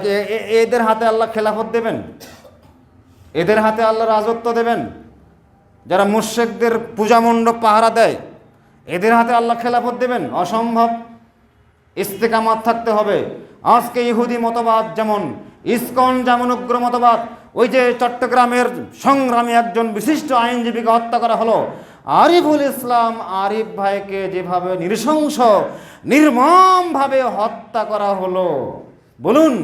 এদের হাতে আল্লাহ খেলাফত দেবেন? এদের হাতে আল্লাহ রাজত্ব দেবেন? যারা মুশরিকদের পূজা মণ্ডপ পাহারা দেয়, এদের হাতে আল্লাহ খেলাফত দেবেন? অসম্ভব। ইস্তেকামাত থাকতে হবে। আজকে ইহুদি মতবাদ যেমন, ইসকন যেমন উগ্র মতবাদ, ওই যে চট্টগ্রামের সংগ্রামী একজন বিশিষ্ট আইনজীবীকে হত্যা করা হলো, আরিফুল ইসলাম আরিফ ভাইকে যেভাবে নৃশংস নির্মমভাবে হত্যা করা হলো, বলুন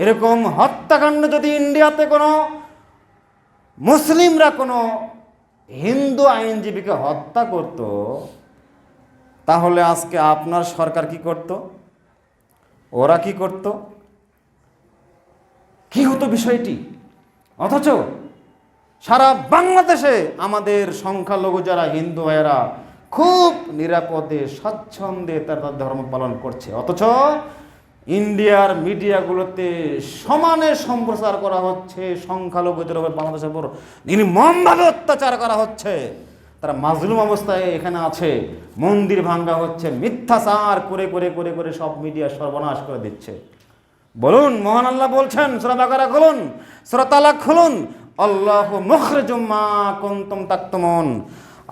এরকম হত্যাকাণ্ড যদি ইন্ডিয়াতে কোনো মুসলিমরা কোনো হিন্দু আইনজীবীকে হত্যা করত, তাহলে আজকে আপনার সরকার কি করত, ওরা কি করত, কি হতো বিষয়টি? অথচ সারা বাংলাদেশে আমাদের সংখ্যালঘু যারা হিন্দু ভাইয়েরা খুব নিরাপদে স্বাচ্ছন্দ্যে তারা ধর্ম পালন করছে, অথচ ইন্ডিয়ার মিডিয়াগুলোতে সমানে সম্প্রচার করা হচ্ছে সংখ্যালঘুদের উপর বাংলাদেশের উপর নির্মমভাবে অত্যাচার করা হচ্ছে। তারা মাজলুম অবস্থায় এখানে আছে, মন্দির ভাঙ্গা হচ্ছে, মিথ্যাচার করে করে করে করে সব মিডিয়া সর্বনাশ করে দিচ্ছে। বলুন, মহান আল্লাহ বলছেন, সূরা বাকারা খুলুন, সূরা তালাক খুলুন, আল্লাহু মুখরিজুম মা কুনতুম তাকতুমুন,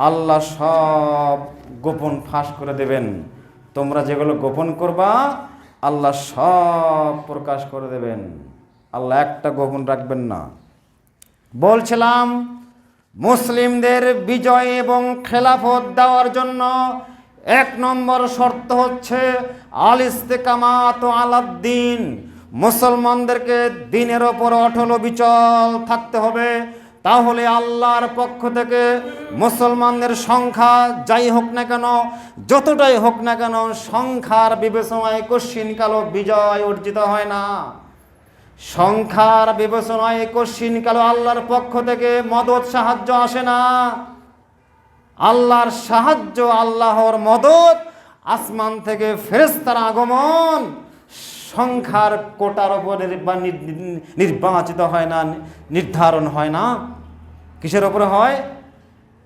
আল্লাহ সব গোপন ফাঁস করে দেবেন। তোমরা যেগুলো গোপন করবা আল্লাহ সব প্রকাশ করে দেবেন, আল্লাহ একটা গোপন রাখবেন না। বলছিলাম, মুসলিমদের বিজয় এবং খেলাফত দেওয়ার জন্য 1 নম্বর শর্ত হচ্ছে আল ইস্তেকামাত আলাদ্দিন, মুসলমানদেরকে দিনের ওপর অটল অবিচল থাকতে হবে। তাহলে আল্লাহর পক্ষ থেকে মুসলমানদের সংখ্যা যাই হোক না কেন, যতটাই হোক না কেন, সংখ্যার বিবেচনায় কশ্চিনকালও বিজয় অর্জিত হয় না। সংখ্যার বিবেচনায় কশ্চিনকালও আল্লাহর পক্ষ থেকে মদদ সাহায্য আসে না। আল্লাহর সাহায্য, আল্লাহর মদদ, আসমান থেকে ফেরেশতার আগমন সংখ্যার কোটার উপর নির্বাচিত হয় না, নির্ধারণ হয় না। কিসের উপরে হয়?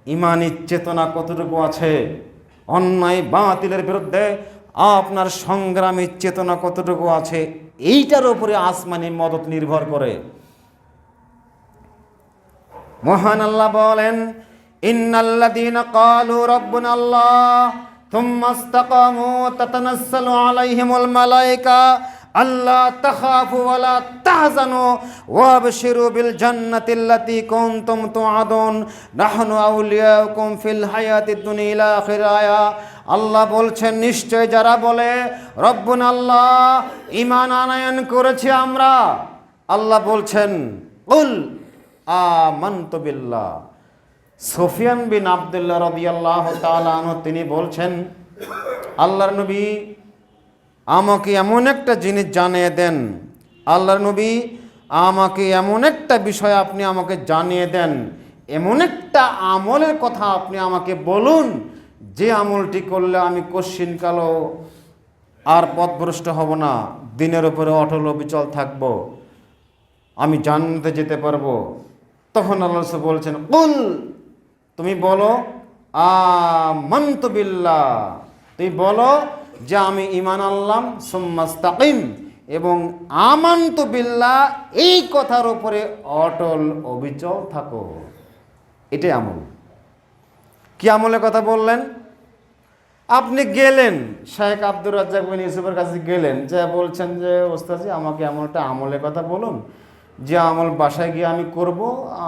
ইমানি চেতনা কতটুকু আছে, অন্যায় বাতিলের বিরুদ্ধে আপনার সংগ্রামী চেতনা কতটুকু আছে, এইটার উপরে আসমানি মদত নির্ভর করে। মহান আল্লাহ বলেন, ইন্নাল্লাযীনা ক্বালু রাব্বুনাল্লাহ থুম্মা ইসতাকামু তাতানাসসালু আলাইহিমুল মালায়েকা আল্লা তাখাফু ওয়া লা তাহজানু ওয়াবশিরু বিল জান্নাতিল্লাতী কুনতুম তুআদুন নাহনু আউলিয়াউকুম ফিল হায়াতিদ দুনিয়া ইলা আখির আয়া। আল্লাহ বলছেন, নিশ্চয় যারা বলে রব্বুনা আল্লাহ, ঈমান আনয়ন করেছি আমরা, আল্লাহ বলছেন কুল আমানতু বিল্লাহ। সুফিয়ান বিন আব্দুল্লাহ রাদিয়াল্লাহু তাআলা আনহু তিনি বলছেন, আল্লাহর নবী আমাকে এমন একটা জিনিস জানিয়ে দেন, আল্লাহর নবী আমাকে এমন একটা বিষয় আপনি আমাকে জানিয়ে দেন, এমন একটা আমলের কথা আপনি আমাকে বলুন যে আমলটি করলে আমি কশ্চিনকালও আর পথভ্রষ্ট হব না, দিনের উপরে অটল অবিচল থাকব, আমি জান্নাতে যেতে পারবো। তখন আল্লাহ রাসূল বলছেন, কুল, তুমি বলো আমানতু বিল্লাহ, তুমি বলো যে আমি ঈমান আনলাম, সুম্মা ইসতাকিম, এবং আমানতু বিল্লাহ এই কথার উপরে অটল অবিচল থাকো। এটাই আমল। কি আমলের কথা বললেন? আপনি গেলেন শেখ আব্দুর রাজ্জাক বিন ইউসুফের কাছে গেলেন, যা বলছেন যে ওস্তাদজি আমাকে এমন একটা আমলের কথা বলুন যে আমল বাসায় গিয়ে আমি করব,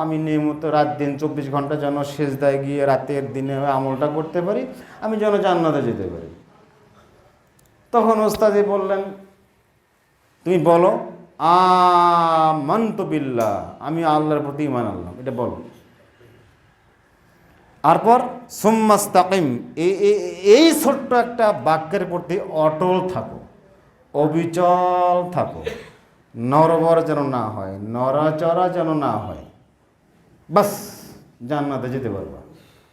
আমি নিয়মিত রাত দিন 24 ঘন্টা যেন সেজদায় গিয়ে রাতের দিনে আমলটা করতে পারি, আমি যেন জান্নাতে যেতে পারি। তখন ওস্তাদি বললেন, তুমি বলো আমানতু বিল্লাহ, আমি আল্লাহর প্রতি ঈমান আনলাম, এটা বলো। তারপর সুম্মা ইসতাকিম, এই ছোট্ট একটা বাক্যের প্রতি অটল থাকো, অবিচল থাকো, নরবর যেন না হয়, নড়াচড়া যেন না হয়, বাস জান্নাতে যেতে পারবা,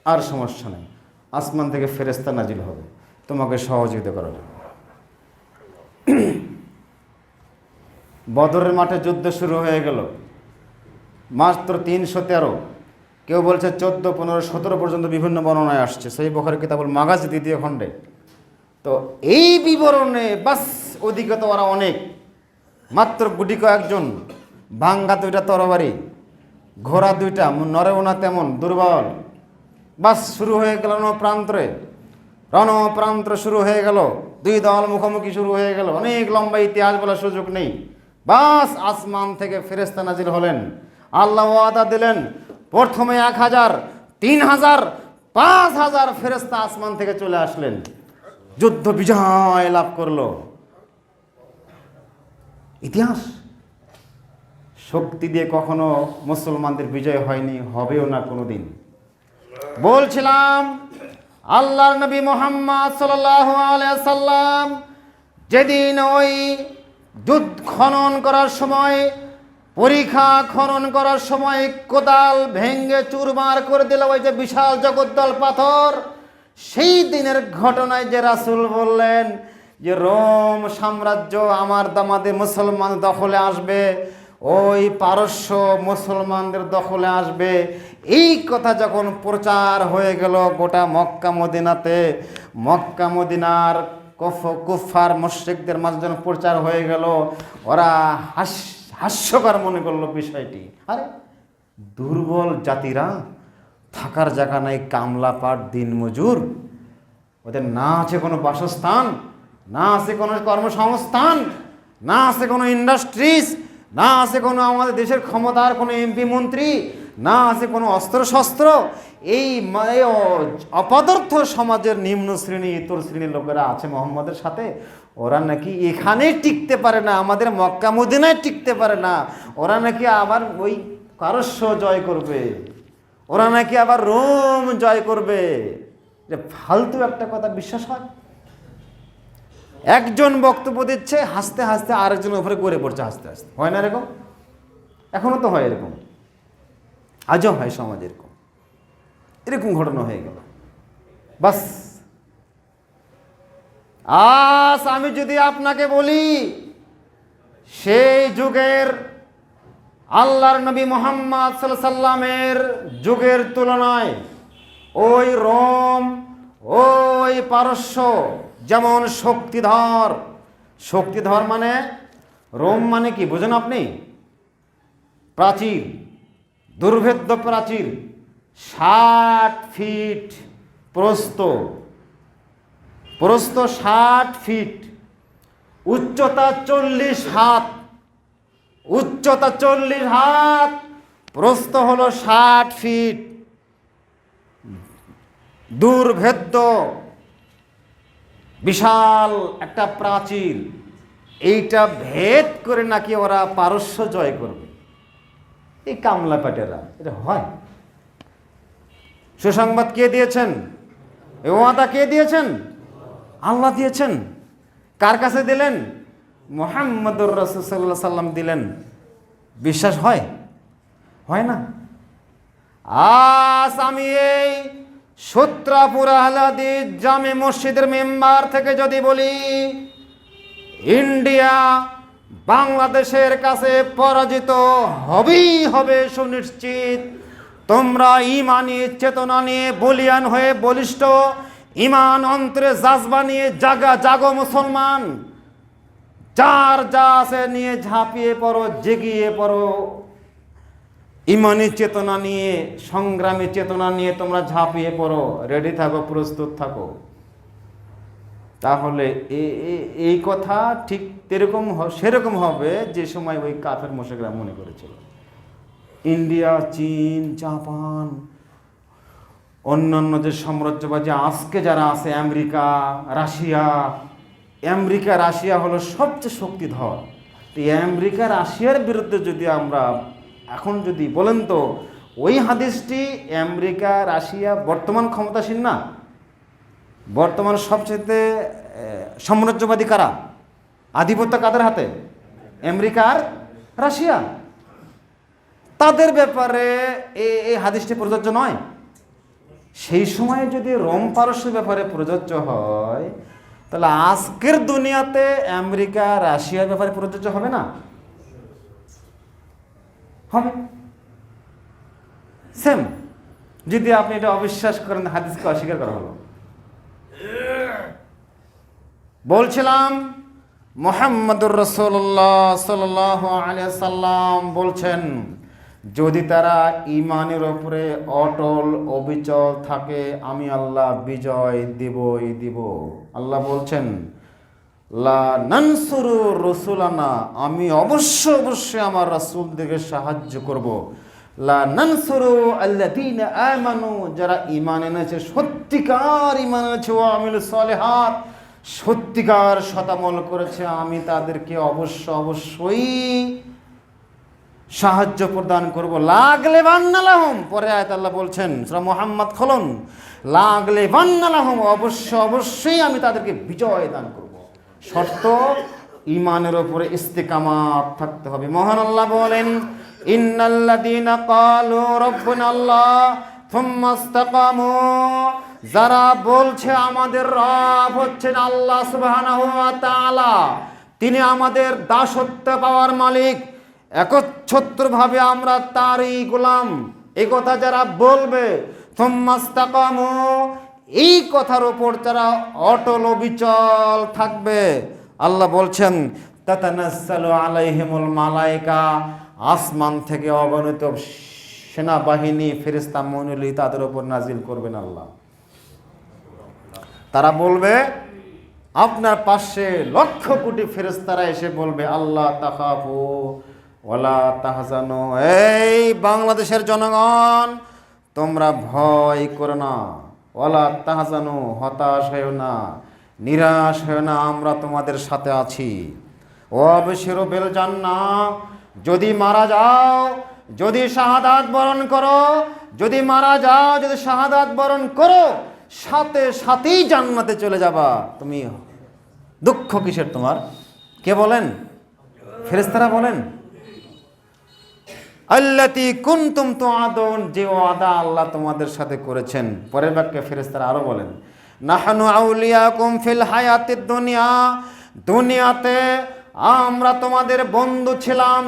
আর সমস্যা নেই। আসমান থেকে ফেরেশতা নাজিল হবে তোমাকে সহযোগিতা করার জন্য। বদরের মাঠে যুদ্ধ শুরু হয়ে গেল, মাত্র 313, কেউ বলছে 14, 15, 17 পর্যন্ত বিভিন্ন বর্ণনায় আসছে, সেই বুখারী কিতাবুল মাগাজি 2য় খণ্ডে। তো এই বিবরণে বাস ওদিকে তো ওরা অনেক, মাত্র গুটি কয়েকজন, ভাঙ্গা 2টা তরবারি, ঘোড়া 2টা, নরেও না তেমন দুর্বল, বাস শুরু হয়ে গেল রণপ্রান্তরে শুরু হয়ে গেল, 2 দল মুখোমুখি শুরু হয়ে গেল, অনেক লম্বা ইতিহাস বলার সুযোগ নেই। বাস আসমান থেকে ফেরেশতা নাজিল হলেন, আল্লাহ ওয়াদা দিলেন, প্রথমে 1000, 3000, 5,000 ফেরেশতা আসমান থেকে চলে আসলেন, যুদ্ধ বিজয় লাভ করলো। ইতিহাস। শক্তি দিয়ে কখনো মুসলমানদের বিজয় হয়নি, হবেও না কোনোদিন। বলছিলাম আল্লাহর নবী মুহাম্মদ সাল্লাল্লাহু আলাইহি সাল্লাম যেদিন ওই যুদ্ধ খনন করার সময়, পরীক্ষা খনন করার সময় কোদাল ভেঙ্গে চুরমার করে দিল ওই যে বিশাল জগদ্দল পাথর, সেই দিনের ঘটনায় যে রাসূল বললেন যে রোম সাম্রাজ্য আমার দামাদে মুসলমান দখলে আসবে, ওই পারস্য মুসলমানদের দখলে আসবে, এই কথা যখন প্রচার হয়ে গেল গোটা মক্কা মদিনাতে, মক্কা মদিনার কুফার মুশরিকদের মাঝে যখন প্রচার হয়ে গেল, ওরা হাস্যকর মনে করলো বিষয়টি। আরে দুর্বল জাতিরা, থাকার জায়গা নাই, কামলা পাট দিন মজুর, ওদের না আছে কোনো বাসস্থান, না আছে কোনো কর্মসংস্থান, না আছে কোনো ইন্ডাস্ট্রিজ, না আছে কোনো আমাদের দেশের ক্ষমতার কোনো এমপি মন্ত্রী, না আছে কোনো অস্ত্রশস্ত্র। এই অপদার্থ সমাজের নিম্ন শ্রেণী, ইতর শ্রেণীর লোকেরা আছে মোহাম্মদের সাথে, ওরা নাকি এখানে টিকতে পারে না, আমাদের মক্কা মদিনায় টিকতে পারে না, ওরা নাকি আবার ওই পারস্য জয় করবে, ওরা নাকি আবার রোম জয় করবে। ফালতু একটা কথা বিশ্বাস হয়? একজন বক্তব্য দিচ্ছে, হাসতে হাসতে আরেকজনের উপরে গড়ে পড়ছে হাসতে হাসতে। হয় না এরকম? এখনো তো হয় এরকম, আজও হয় সমাজে এরকম, এরকম ঘটনা হয়ে গেল। বাস, আজ আমি যদি আপনাকে বলি সেই যুগের আল্লাহর নবী মুহাম্মদ সাল্লাল্লাহু আলাইহি সাল্লামের যুগের তুলনায় ওই রোম, ওই পারস্য যেমন শক্তিধর, শক্তিধর মানে রোম মানে কি বুঝেন আপনি? প্রাচীর, দুর্ভেদ্য প্রাচীর, 60 ফিট প্রস্থ, 60 ফিট, উচ্চতা 40 হাত, উচ্চতা 40 হাত, প্রস্থ হলো 60 ফিট, দুর্ভেদ্য বিশাল একটা প্রাচীর, এইটা ভেদ করে নাকি ওরা পারস্য জয় করবে। এই কামলা পাটেরা, এটা হয়? সুসংবাদ কে দিয়েছেন? এ ওয়াদা কে দিয়েছেন? আল্লাহ দিয়েছেন। কার কাছে দিলেন? মুহাম্মদুর রাসূল সাল্লাল্লাহু আলাইহি সাল্লাম দিলেন। বিশ্বাস হয়? হয় না। আজ আমি এই সূত্রাপুর আহলে হাদিস জামে মসজিদের মেম্বার থেকে যদি বলি, ইন্ডিয়া বাংলাদেশের কাছে পরাজিত হবেই হবে সুনিশ্চিত। তোমরা ইমানি চেতনা নিয়ে বলিয়ান হয়ে বলিষ্ঠ, ইমান অন্তরে জাজবা নিয়ে জাগো মুসলমান, যার যা আছে নিয়ে ঝাঁপিয়ে পড়ো, জেগিয়ে পড়ো, ইমানি চেতনা নিয়ে, সংগ্রামী চেতনা নিয়ে তোমরা ঝাঁপিয়ে পড়ো, রেডি থাকো, প্রস্তুত থাকো। তাহলে এই কথা ঠিক সেরকম হবে যে সময় ওই কাফের মুশরিকরা মনে করেছিল। ইন্ডিয়া, চীন, জাপান, অন্যান্য যে সাম্রাজ্যবাদী আজকে যারা আছে, আমেরিকা, রাশিয়া হলো সবচেয়ে শক্তিধর। তো আমেরিকা রাশিয়ার বিরুদ্ধে যদি আমরা এখন যদি বলেন, তো ওই হাদিসটি আমেরিকা রাশিয়া বর্তমান ক্ষমতাসীন না? বর্তমান সবচেয়ে সাম্রাজ্যবাদী কারা? আধিপত্য কাদের হাতে? আমেরিকা আর রাশিয়া। তাদের ব্যাপারে এই হাদিসটি প্রযোজ্য নয়। সেই সময়ে যদি রোম পারস্যের ব্যাপারে প্রযোজ্য হয়, তাহলে আজকের দুনিয়াতে আমেরিকা রাশিয়ার ব্যাপারে প্রযোজ্য হবে না? হবে। সেম। যদি আপনি এটা অবিশ্বাস করেন, হাদিসকে অস্বীকার করা হলো। বলছিলাম মুহাম্মদুর রাসূলুল্লাহ সাল্লাল্লাহু আলাইহি সাল্লাম বলছেন, যদি তারা ঈমানের উপরে অটল অবিচল থাকে, আমি আল্লাহ বিজয় দেবই দেব। আল্লাহ বলছেন, লা নানসুরু রাসূলানা, আমি অবশ্যই আমার রাসূলদেরকে সাহায্য করব। লা নানসুরু আল্লাযীনা আমানু, যারা ঈমান এনেছে, সত্যিকার ঈমান এনেছে, ওয়া আমিলুস সালিহাত, সত্যিকার সতামল করেছে, আমি তাদেরকে অবশ্যই সাহায্য প্রদান করব। লাগলে বান্না লাহুম, পরে আয়াত আল্লাহ বলছেন, সূরা মুহাম্মদ খুলুন, লাগলে বান্না লাহুম, অবশ্যই আমি তাদেরকে বিজয় দান করব। শর্ত ঈমানের উপরে ইস্তিকামাত থাকতে হবে। মহান আল্লাহ বলেন, ইন্নাল্লাযীনা ক্বালু রাব্বুনা আল্লাহ থুম্মা ইসতাকামু, যারা বলছে আমাদের রব হচ্ছেন আল্লাহ সুবহানাহু ওয়া তাআলা, তিনি আমাদের দাসত্ব পাওয়ার মালিক, একচ্ছত্রভাবে আমরা তারই গোলাম, এই কথা যারা বলবে, থুম্মা ইসতাকামু, এই কথার উপর যারা অটল অবিচল থাকবে, আল্লাহ বলছেন তাতানাজ্জালু আলাইহিমুল মালায়েকা, আসমান থেকে অগণিত সেনাবাহিনী ফেরেশতা মণ্ডলী তাদের উপর নাজিল করবেন আল্লাহ। তারা বলবে, আপনার পাশে লক্ষ কোটি ফেরেশতারা এসে বলবে, আল্লাহ তাখাফু ওয়ালা তাহজানু, এই বাংলাদেশের জনগণ তোমরা ভয় করো না, ওয়ালা তাহজানু, হতাশ হয়েও না, নিরাশ হয়েও না, আমরা তোমাদের সাথে আছি। ওয়াবশিরু বিল জান্নাহ, যদি মারা যাও, যদি শাহাদাত বরণ করো, যদি মারা যাও, যদি শাহাদাত বরণ করো, সাথেই জান্নাতে চলে যাবা। তুমি দুঃখ কিসের তোমার? কে বলেন? ফেরেশতারা বলেন, আল্লাতী কুনতুম তুআদুন, যে ওয়াদা আল্লাহ তোমাদের সাথে করেছেন। পরের বাক্যে ফেরেশতারা আরো বলেন, নাহনু আউলিয়াকুম ফিল হায়াতিদ দুনিয়া, দুনিয়াতে আমরা তোমাদের বন্ধু ছিলাম,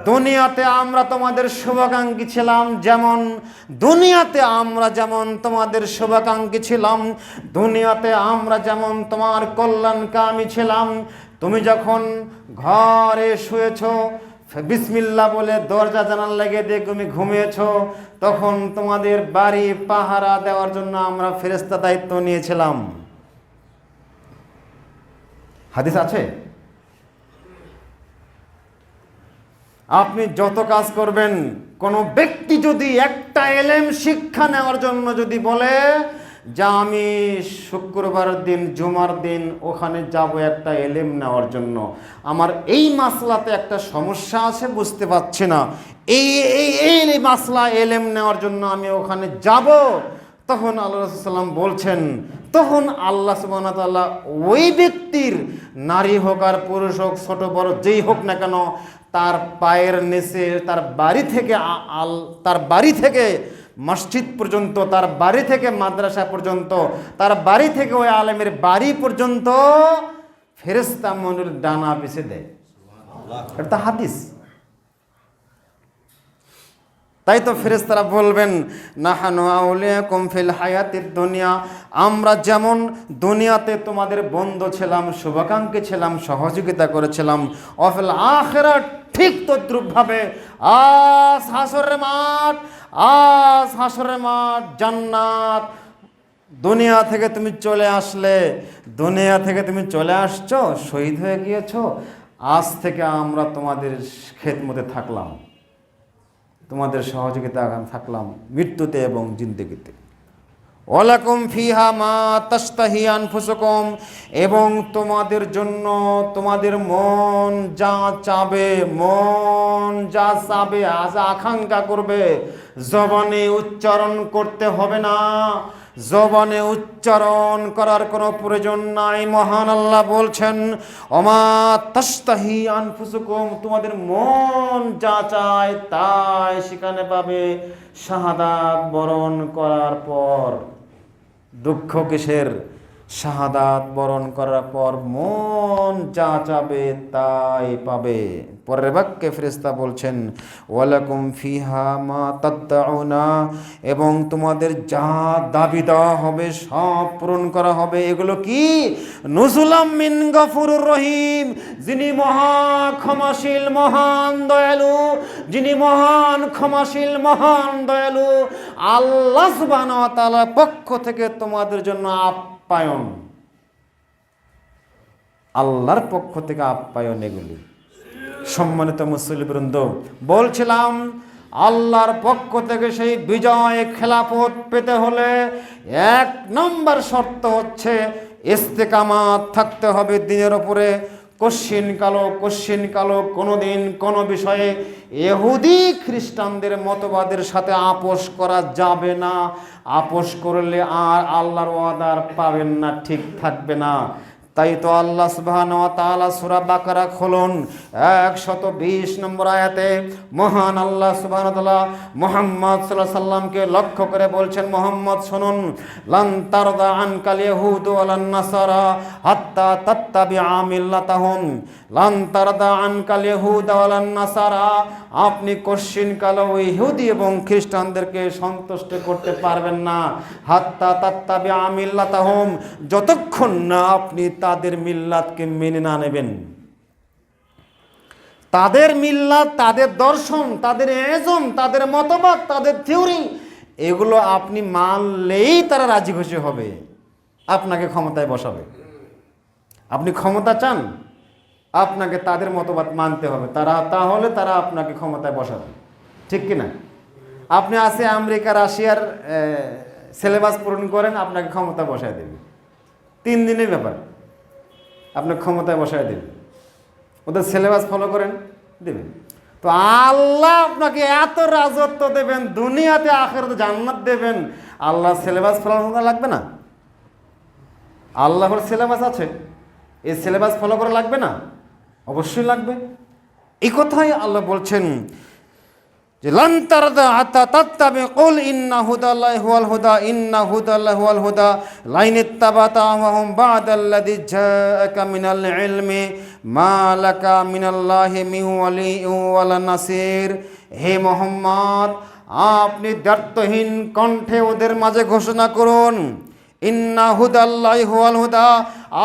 দুনিয়াতে আমরা তোমাদের শুভাকাঙ্ক্ষী ছিলাম, যেমন দুনিয়াতে আমরা যেমন তোমাদের শুভাকাঙ্ক্ষী ছিলাম, দুনিয়াতে আমরা যেমন তোমার কল্যাণকামী ছিলাম। তুমি যখন ঘরে শুয়েছো, বিসমিল্লাহ বলে দরজা জানালা লাগিয়ে দিয়ে তুমি ঘুমিয়েছো, তখন তোমাদের বাড়ি পাহারা দেওয়ার জন্য আমরা ফেরেশতা দায়িত্ব নিয়েছিলাম। হাদিস আছে। আপনি যত কাজ করবেন, কোনো ব্যক্তি যদি একটা এলেম শিক্ষা নেওয়ার জন্য যদি বলে যে আমি শুক্রবার দিন, জুমার দিন ওখানে যাব একটা এলেম নেওয়ার জন্য, আমার এই মাসলাতে একটা সমস্যা আছে, বুঝতে পারছি না, এই মাসলা এলেম নেওয়ার জন্য আমি ওখানে যাব, তখন আল্লাহ রাসূল সাল্লাল্লাহু আলাইহি ওয়াসাল্লাম বলছেন, তখন আল্লাহ সুবহানাহু ওয়া তাআলা ওই ব্যক্তির, নারী হোক আর পুরুষ হোক, ছোট বড় যেই হোক না কেন, তার পায়ের নিচে, তার বাড়ি থেকে মসজিদ পর্যন্ত, তার বাড়ি থেকে মাদ্রাসা পর্যন্ত, তার বাড়ি থেকে ওই আলেমের বাড়ি পর্যন্ত ফেরেশতা মণ্ডলীর ডানা বিছে দেয়। এটা হাদিস। তাই তো ফেরেশতারা বলবেন, নাহানু আউলিয়াকুম ফিল হায়াতিদ দুনিয়া, আমরা যেমন দুনিয়াতে তোমাদের বন্ধু ছিলাম, শুভাকাঙ্ক্ষী ছিলাম, সহযোগিতা করেছিলাম, অফিল আখিরাত ঠিক তদ্রূপভাবে আজ হাসরের মাঠ, জান্নাত। দুনিয়া থেকে তুমি চলে আসলে, দুনিয়া থেকে তুমি চলে আসছো, শহীদ হয়ে গিয়েছো, আজ থেকে আমরা তোমাদের খেদমতে থাকলাম, তোমাদের সহযোগিতা থাকলাম মৃত্যুতে এবং জিন্দেগিতে। ওয়ালাকুম ফিহা মা তাশতাহি আনফুসুকুম, এবং তোমাদের জন্য তোমাদের মন যা চাবে, আজ আকাঙ্ক্ষা করবে, জবানে উচ্চারণ করতে হবে না, জবানে উচ্চারণ করার কোনো প্রয়োজন নাই। মহান আল্লাহ বলছেন, ওমা তাশতাহি আনফুসুকুম, তোমাদের মন যা চায় তাই সেখানে পাবে শাহাদাত বরণ করার পর। দুঃখ কিসের? শাহাদাত বরণ করার পর মন যা চাবে তাই পাবে। পরের বাক্যে ফেরেশতা বলছেন, ওয়ালাকুম ফিহা মা তাদউনা, এবং তোমাদের যা দাবি দেওয়া হবে সব পূরণ করা হবে। এগুলো কি? নুজুলাম মিন গফুরুর রহিম, যিনি মহা ক্ষমাশীল, মহান দয়ালু, যিনি মহান ক্ষমাশীল, মহান দয়ালু, আল্লাহ সুবহানাহু ওয়া তাআলার পক্ষ থেকে তোমাদের জন্য আপ্যায়ন, আল্লাহর পক্ষ থেকে আপ্যায়ন। এগুলি সম্মানিত মুসল্লিবৃন্দ, বলছিলাম আল্লাহর পক্ষ থেকে সেই বিজয় খেলাফত পেতে হলে 1 নম্বর শর্ত হচ্ছে ইস্তেকামাত থাকতে হবে দিনের উপরে। কশ্চিনকালও কোনোদিন কোনো বিষয়ে ইহুদি খ্রিস্টানদের মতবাদের সাথে আপোষ করা যাবে না। আপোষ করলে আর আল্লাহর ওয়াদার পাবেন না, ঠিক থাকবে না। তাই তো আল্লাহ সুবহানাহু ওয়া তাআলা সূরা বাকারা খুলুন 120 নম্বর আয়াতে মহান আল্লাহ সুবহানাহু ওয়া তাআলা মুহাম্মদ সাল্লাল্লাহু আলাইহি সাল্লামকে লক্ষ্য করে বলছেন, মুহাম্মদ শুনুন, লান তারদা আনকাল ইয়াহুদ ওয়ালান নাসারা হাত্তা তাত্তাবিআ মিল্লাতাহুম। লান তারদা আনকাল ইয়াহুদ ওয়ালান নাসারা, আপনি কশ্চিনকালও ইহুদি এবং খ্রিস্টানদেরকে সন্তুষ্ট করতে পারবেন না। হাত্তা তাত্তাবিআ মিল্লাতাহুম, যতক্ষণ না আপনি তাদের মিল্লাতকে মেনে না নেবেন। তাদের মিল্লাত, তাদের দর্শন, তাদের এজম, তাদের মতবাদ, তাদের থিওরি, এগুলো আপনি মানলেই তারা রাজি খুশি হবে, আপনাকে ক্ষমতায় বসাবে। আপনি ক্ষমতা চান, আপনাকে তাদের মতবাদ মানতে হবে, তাহলে তারা আপনাকে ক্ষমতায় বসাবে, ঠিক কিনা? আপনি আসে আমেরিকা রাশিয়ার সিলেবাস পূরণ করেন, আপনাকে ক্ষমতা বসায় দেবে। 3 দিনের ব্যাপার, আপনার ক্ষমতায় বসায় দেবে। ওদের সিলেবাস ফলো করেন, দেবেন। তো আল্লাহ আপনাকে এত রাজত্ব দেবেন, দুনিয়াতে আখিরাতে জান্নাত দেবেন, আল্লাহ সিলেবাস ফলো করা লাগবে না? আল্লাহর সিলেবাস আছে, এই সিলেবাস ফলো করা লাগবে না? অবশ্যই লাগবে। এই কথাই আল্লাহ বলছেন যে লান তারদা হাত্তা তাত্তাবি কুল ইন্না হুদাল্লাহি হুয়াল হুদা ইন্না হুদাল্লাহি হুয়াল হুদা লাইন ইত্তাবাতা ওয়াহুম বা'দাল্লাযী জাআকা মিনাল ইলমি মা লাকা মিনাল্লাহি মিন ওয়ালিয়্যিন ওয়ালা নাসির। হে মুহাম্মদ, আপনি দ্ব্যর্থহীন কণ্ঠে ওদের মাঝে ঘোষণা করুন, ইন্না হুদাল্লাহি হুয়াল হুদা,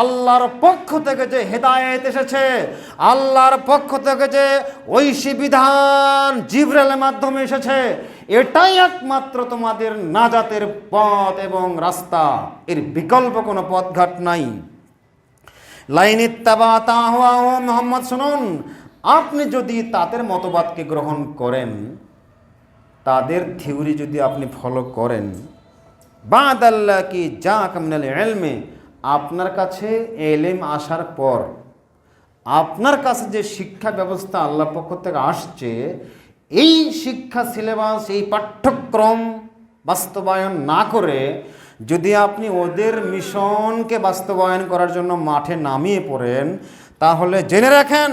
আল্লাহর পক্ষ থেকে যে হেদায়েত এসেছে, আল্লাহর পক্ষ থেকে যে ঐশী বিধান জিবরাইলের মাধ্যমে এসেছে, এটাই একমাত্র তোমাদের নাজাতের পথ এবং রাস্তা, এর বিকল্প কোনো পথঘাট নাই। লাইন ইত্তাবাতা ওয়াহুম, মুহাম্মদ শুনুন, আপনি যদি তাদের মতবাদকে গ্রহণ করেন, তাদের থিওরি যদি আপনি ফলো করেন, বা'দাল্লাযী জাআকা মিনাল ইলমি, আপনার কাছে এলেম আসার পর আপনার কাছে যে শিক্ষা ব্যবস্থা আল্লাহর পক্ষ থেকে আসছে, এই শিক্ষা সিলেবাস, এই পাঠ্যক্রম বাস্তবায়ন না করে যদি আপনি ওদের মিশনকে বাস্তবায়ন করার জন্য মাঠে নামিয়ে পড়েন, তাহলে জেনে রাখেন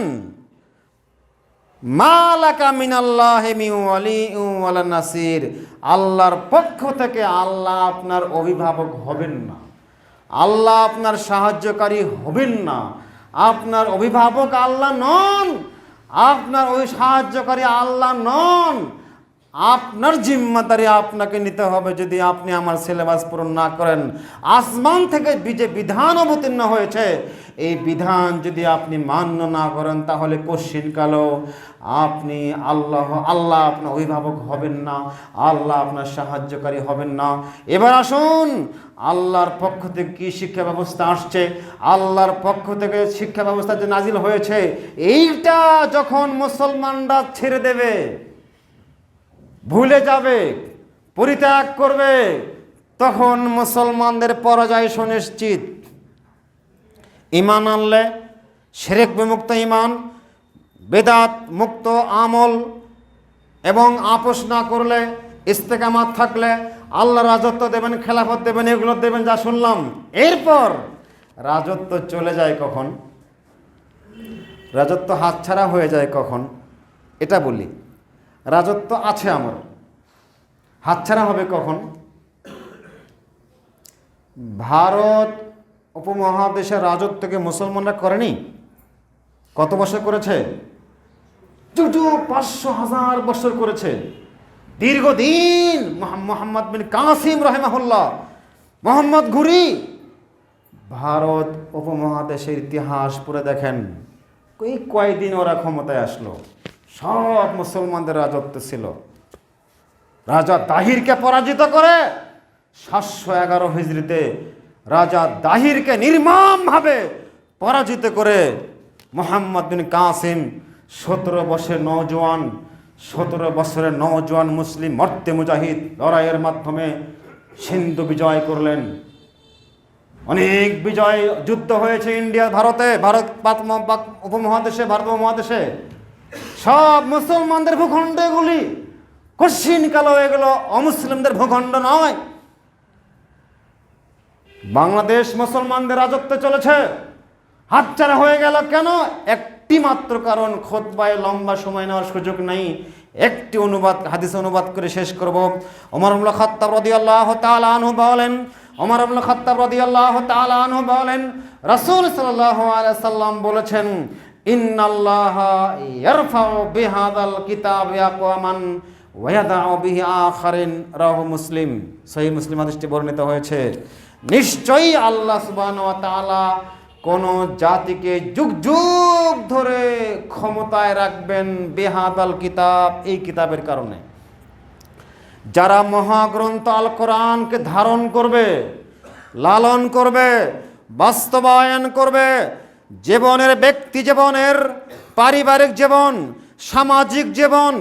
মা লাকা মিনাল্লাহি মিন ওয়ালিয়্যিন ওয়ালা নাসির, আল্লাহর পক্ষ থেকে আল্লাহ আপনার অভিভাবক হবেন না, আল্লাহ আপনার সাহায্যকারী হবেন না। আপনার অভিভাবক আল্লাহ নন, আপনার ওই সাহায্যকারী আল্লাহ নন। আপনার জিম্মাদারি আপনাকে নিতে হবে। যদি আপনি আমার সিলেবাস পূরণ না করেন, আসমান থেকে যে বিধান অবতীর্ণ হয়েছে, এই বিধান যদি আপনি মান্য না করেন, তাহলে কশ্চিনকালও আপনি আল্লাহ আপনার অভিভাবক হবেন না, আল্লাহ আপনার সাহায্যকারী হবেন না। এবার আসুন, আল্লাহর পক্ষ থেকে কী শিক্ষা ব্যবস্থা আসছে, আল্লাহর পক্ষ থেকে শিক্ষা ব্যবস্থা যে নাজিল হয়েছে, এইটা যখন মুসলমানরা ছেড়ে দেবে, ভুলে যাবে, পরিত্যাগ করবে, তখন মুসলমানদের পরাজয় সুনিশ্চিত। ঈমান আনলে শিরক বিমুক্ত ঈমান, বেদাত মুক্ত আমল, এবং আপোষ না করলে, ইস্তেকামাত থাকলে আল্লাহ রাজত্ব দেবেন, খেলাফত দেবেন, এগুলো দেবেন যা শুনলাম। এরপর রাজত্ব চলে যায় কখন, রাজত্ব হাতছাড়া হয়ে যায় কখন, এটা বলি। রাজত্ব আছে আমার, হাতছাড়া হবে কখন? ভারত উপমহাদেশের রাজত্বকে মুসলমানরা করেনি? কত বছর করেছে? 500,000 বছর করেছে। দীর্ঘদিন মোহাম্মদ বিন কাসিম রাহিমাহুল্লাহ, মোহাম্মদ ঘুরি, ভারত উপমহাদেশের ইতিহাস পড়ে দেখেন, কয়দিন ওরা ক্ষমতায় আসলো, সব মুসলমানদের রাজত্ব ছিল। রাজা দাহিরকে পরাজিত করে 711 হিজরিতে রাজা দাহিরকে নির্মমভাবে পরাজিত করে মোহাম্মদ বিন কাসিম 17 বছরের নওজোয়ান 17 বছরের নওজোয়ান মুসলিম মর্তে মুজাহিদ লড়াইয়ের মাধ্যমে সিন্ধু বিজয় করলেন। অনেক বিজয় যুদ্ধ হয়েছে ইন্ডিয়া ভারতে, ভারত উপমহাদেশে, ভারত উপমহাদেশে। সব মুসলমানদের ভূখণ্ড এগুলি, কঠিন কালো এগুলো অমুসলিমদের ভূখণ্ড নয়। বাংলাদেশ মুসলমানদের রাজত্বে চলেছে, হাতছাড়া হয়ে গেল কেন? একটি মাত্র কারণ, খুতবায় লম্বা সময় নেওয়ার সুযোগ নেই, একটি হাদিস অনুবাদ করে শেষ করব। ওমর ইবনে খাত্তাব রাদিয়াল্লাহু তাআলা আনহু বলেন, ওমর ইবনে খাত্তাব রাদিয়াল্লাহু তাআলা আনহু বলেন, রাসূল সাল্লাল্লাহু আলাইহি সাল্লাম বলেছেন, ইন্নাল্লাহা ইয়ারফাউ বিহাদাল কিতাবি আকওয়ামান ওয়া ইয়াদাউ বিহি আখারিন, রাওয়াহু মুসলিম। সহিহ মুসলিম হাদিসটি বর্ণিত হয়েছে। নিশ্চয়ই আল্লাহ সুবহানাহু ওয়া তাআলা কোন জাতিকে যুগ যুগ ধরে ক্ষমতায় রাখবেন বিহাদাল কিতাব, এই কিতাবের কারণে। যারা মহাগ্রন্থ আল কোরআনকে ধারণ করবে, লালন করবে, বাস্তবায়ন করবে, জীবনের, ব্যক্তি জীবনের, পারিবারিক জীবন, সামাজিক জীবন,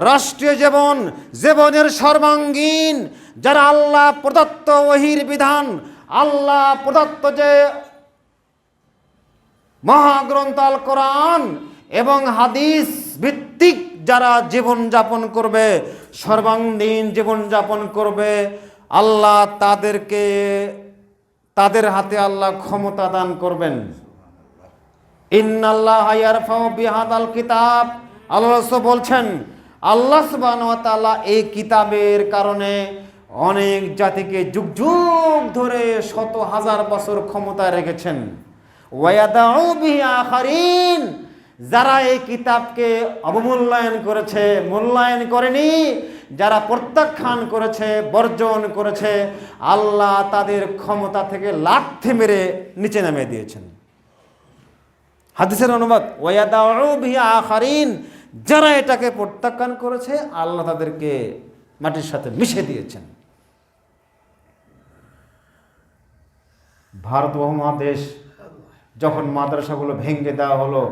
রাষ্ট্রীয় জীবন, জীবনের সর্বাঙ্গীন, যারা আল্লাহ প্রদত্ত ওহীর বিধান, আল্লাহ প্রদত্ত যে মহাগ্রন্থ আল কোরআন এবং হাদিস ভিত্তিক যারা জীবন যাপন করবে, সর্বাঙ্গীন জীবন যাপন করবে, আল্লাহ তাদের হাতে আল্লাহ ক্ষমতা দান করবেন। ইন্নাল্লাহা ইয়ারফাউ বিহাদাল কিতাব, আল্লাহ রাসূল বলছেন, আল্লাহ সুবহানাহু ওয়া তাআলা এই কিতাবের কারণে অনেক জাতিকে যুগ যুগ ধরে শত হাজার বছর ক্ষমতায় রেখেছেন। ওয়ায়াদাউ বিহি আখারিন, যারা এই কিতাবকে অবমূল্যায়ন করেছে, মূল্যায়ন করেনি, যারা প্রত্যাখ্যান করেছে, বর্জন করেছে, আল্লাহ তাদের ক্ষমতা থেকে লাথি মেরে নিচে নামিয়ে দিয়েছেন। হাদিসের অনুবাদ, ওয়ায়াদাউ বিহি আখারিন, যারা এটাকে প্রত্যাখ্যান করেছে আল্লাহ তাদেরকে মাটির সাথে মিশে দিয়েছেন। ভারত উপমহাদেশ যখন মাদ্রাসাগুলো ভেঙে দেওয়া হলো,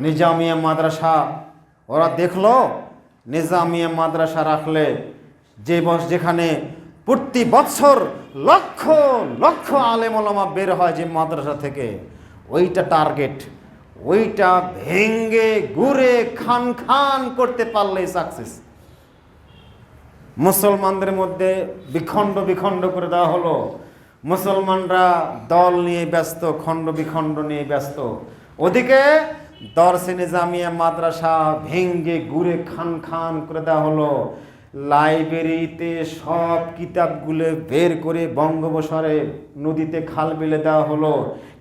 নিজামিয়া মাদ্রাসা, ওরা দেখলো নিজামিয়া মাদ্রাসা রাখলে যেখানে প্রতি বছর লক্ষ লক্ষ আলেম ওলামা বের হয় যে মাদ্রাসা থেকে, ওইটা টার্গেট, ওইটা ভেঙ্গে গুড়ে খান খান করতে পারলেই সাকসেস। মুসলমানদের মধ্যে বিখণ্ড বিখণ্ড করে দেওয়া হলো, মুসলমানরা দল নিয়ে ব্যস্ত, খণ্ড বিখণ্ড নিয়ে ব্যস্ত। ওদিকে দরসে নিজামিয়া মাদ্রাসা ভেঙ্গে গুড়ে খান খান করে দেওয়া হলো। লাইব্রেরিতে সব কিতাবগুলো বের করে বঙ্গোপসাগরে নদীতে খাল বিলে দেওয়া হলো।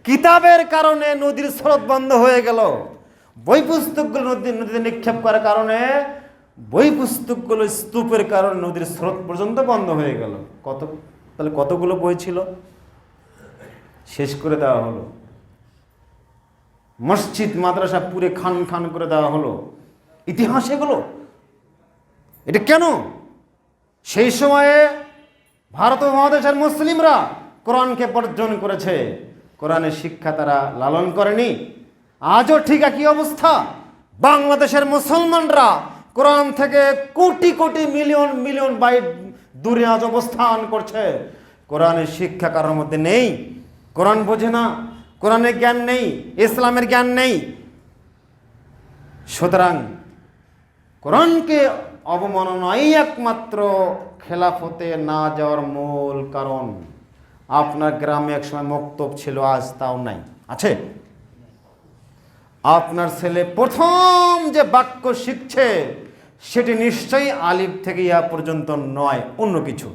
কিতাবের কারণে নদীর স্রোত বন্ধ হয়ে গেল। বই পুস্তকগুলো নদীতে নিক্ষেপ করার কারণে, বই পুস্তকগুলো স্তূপের কারণে নদীর স্রোত পর্যন্ত বন্ধ হয়ে গেল। তাহলে কতগুলো বই ছিল শেষ করে দেওয়া হলো। মসজিদ মাদ্রাসা পুরে খান খান করে দেওয়া হলো। ইতিহাস এগুলো, এটা কেন? সেই সময়ে ভারত মহাদেশের মুসলিমরা কোরআনকে বর্জন করেছে, কোরআনের শিক্ষা তারা লালন করেনি। আজও ঠিক একই অবস্থা। বাংলাদেশের মুসলমানরা কোরআন থেকে crore crore million million byte দূরে আজ অবস্থান করছে। কোরআনের শিক্ষা কারোর মধ্যে নেই, কোরআন বোঝে না, কোরআনের জ্ঞান নেই, ইসলামের জ্ঞান নেই। সুতরাং কোরআনকে অবমাননাই একমাত্র খেলাফতে না যাওয়ার মূল কারণ। আপনার গ্রামে একসময় মক্তব ছিল, আজ তাও নাই, আছে? আপনার ছেলে প্রথম যে বাক্য শিখছে সেটি নিশ্চয়ই আলিফ থেকে ইয়া পর্যন্ত নয়, অন্য কিছু।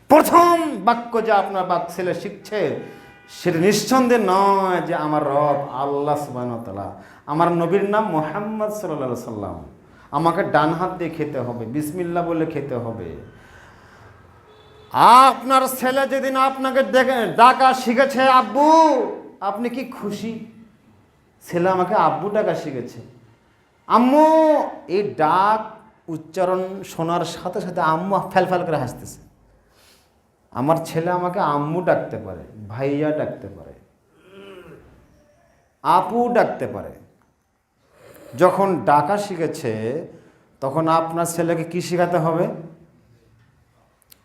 প্রথম বাক্য যে আপনার ছেলে শিখছে সেটি নিঃসন্দেহে নয় যে আমার রব আল্লাহ সুবহানাহু ওয়া তাআলা, আমার নবীর নাম মুহাম্মদ সাল্লাল্লাহু আলাইহি সাল্লাম, আমাকে ডান হাত দিয়ে খেতে হবে, বিসমিল্লাহ বলে খেতে হবে। আপনার ছেলে যেদিন আপনাকে ডাকা শিখেছে আব্বু, আপনি কি খুশি? ছেলে আমাকে আব্বু ডাকা শিখেছে। আম্মু, এই ডাক উচ্চারণ শোনার সাথে সাথে আম্মু ফ্যালফ্যাল করে হাসতেছে। আমার ছেলে আমাকে আম্মু ডাকতে পারে, ভাইয়া ডাকতে পারে, আপু ডাকতে পারে। যখন ডাকা শিখেছে তখন আপনার ছেলেকে কি শেখাতে হবে?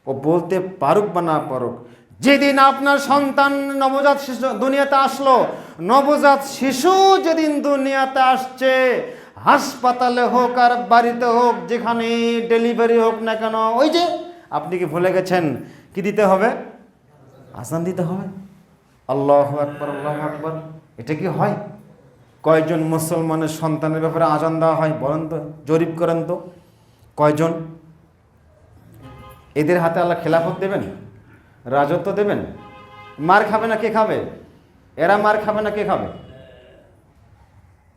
ও বলতে পারুক বা না পারুক, যেদিন আপনার সন্তান নবজাত শিশু দুনিয়াতে আসলো, নবজাত শিশু যেদিন দুনিয়াতে আসছে, হাসপাতালে হোক আর বাড়িতে হোক, যেখানে ডেলিভারি হোক না কেন, ওই যে আপনি কি ভুলে গেছেন কি দিতে হবে? আজান দিতে হবে। আল্লাহু আকবার, আল্লাহু আকবার। এটা কি হয়? কয়জন মুসলমানের সন্তানের ব্যাপারে আজান দেওয়া হয় বলেন তো, জরিপ করেন তো, কয়জন? এদের হাতে আল্লাহ খেলাফত দেবেন, রাজত্ব দেবেন? মার খাবে না কে খাবে? এরা মার খাবে না কে খাবে?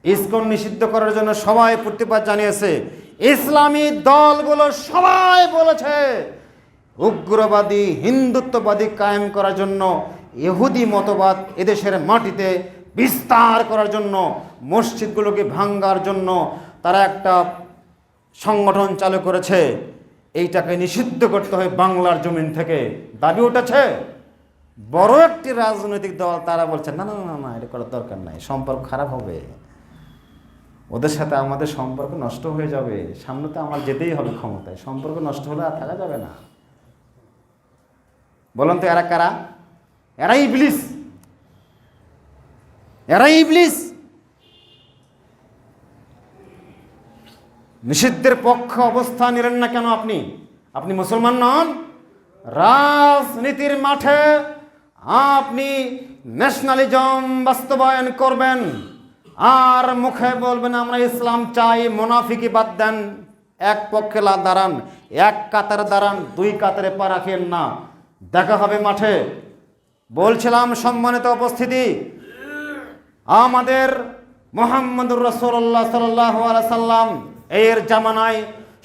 ইসকন নিষিদ্ধ করার জন্য সবাই প্রতিবাদ জানিয়েছে, ইসলামী দলগুলো সবাই বলেছে উগ্রবাদী হিন্দুত্ববাদী কায়েম করার জন্য, ইহুদি মতবাদ এদেশের মাটিতে বিস্তার করার জন্য, মসজিদগুলোকে ভাঙ্গার জন্য তারা একটা সংগঠন চালু করেছে। এইটাকে নিষিদ্ধ করতে হয় বাংলার জমিন থেকে দাবি উঠেছে। বড় একটি রাজনৈতিক দল তারা বলছে না না না না, এটা করার দরকার নাই, সম্পর্ক খারাপ হবে, ওদের সাথে আমাদের সম্পর্ক নষ্ট হয়ে যাবে, সামনে তো আমার যেতেই হবে ক্ষমতায়, সম্পর্ক নষ্ট হলে আর থাকা যাবে না। বলুন তো এরা কারা? এরা ইবলিস, এরা ইবলিস। নিষিদ্ধের পক্ষে অবস্থান নিলেন না কেন আপনি? আপনি মুসলমান নন? রাজনীতির মাঠে আপনি ন্যাশনালিজম বাস্তবায়ন করবেন আর মুখে বলবেন আমরা ইসলাম চাই, মুনাফিকি বাদ দেন, এক পক্ষে দাঁড়ান, এক কাতারে দাঁড়ান, দুই কাতারে পা রাখেন না, দেখা হবে মাঠে। বলছিলাম সম্মানিত উপস্থিতি, আমাদের মুহাম্মদুর রাসূলুল্লাহ সাল্লাল্লাহু আলাইহি সাল্লাম এর জামানায়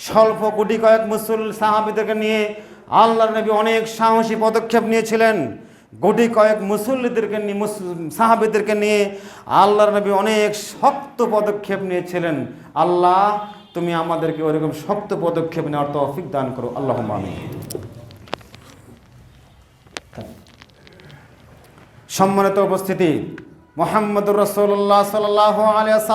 স্বল্প গুটি কয়েক মুসলিম সাহাবীদেরকে নিয়ে আল্লাহর নবী অনেক সাহসী পদক্ষেপ নিয়েছিলেন। গুটি কয়েক মুসল্লিদেরকে নিয়ে, সাহাবীদেরকে নিয়ে আল্লাহর নবী অনেক শক্ত পদক্ষেপ নিয়েছিলেন। আল্লাহ তুমি আমাদেরকে ওরকম শক্ত পদক্ষেপ নেওয়ার তৌফিক দান করো, আল্লাহুম্মা আমিন। সম্মানিত উপস্থিতি, মুহাম্মদুর রাসূলুল্লাহ সাল্লাল্লাহু আলাইহি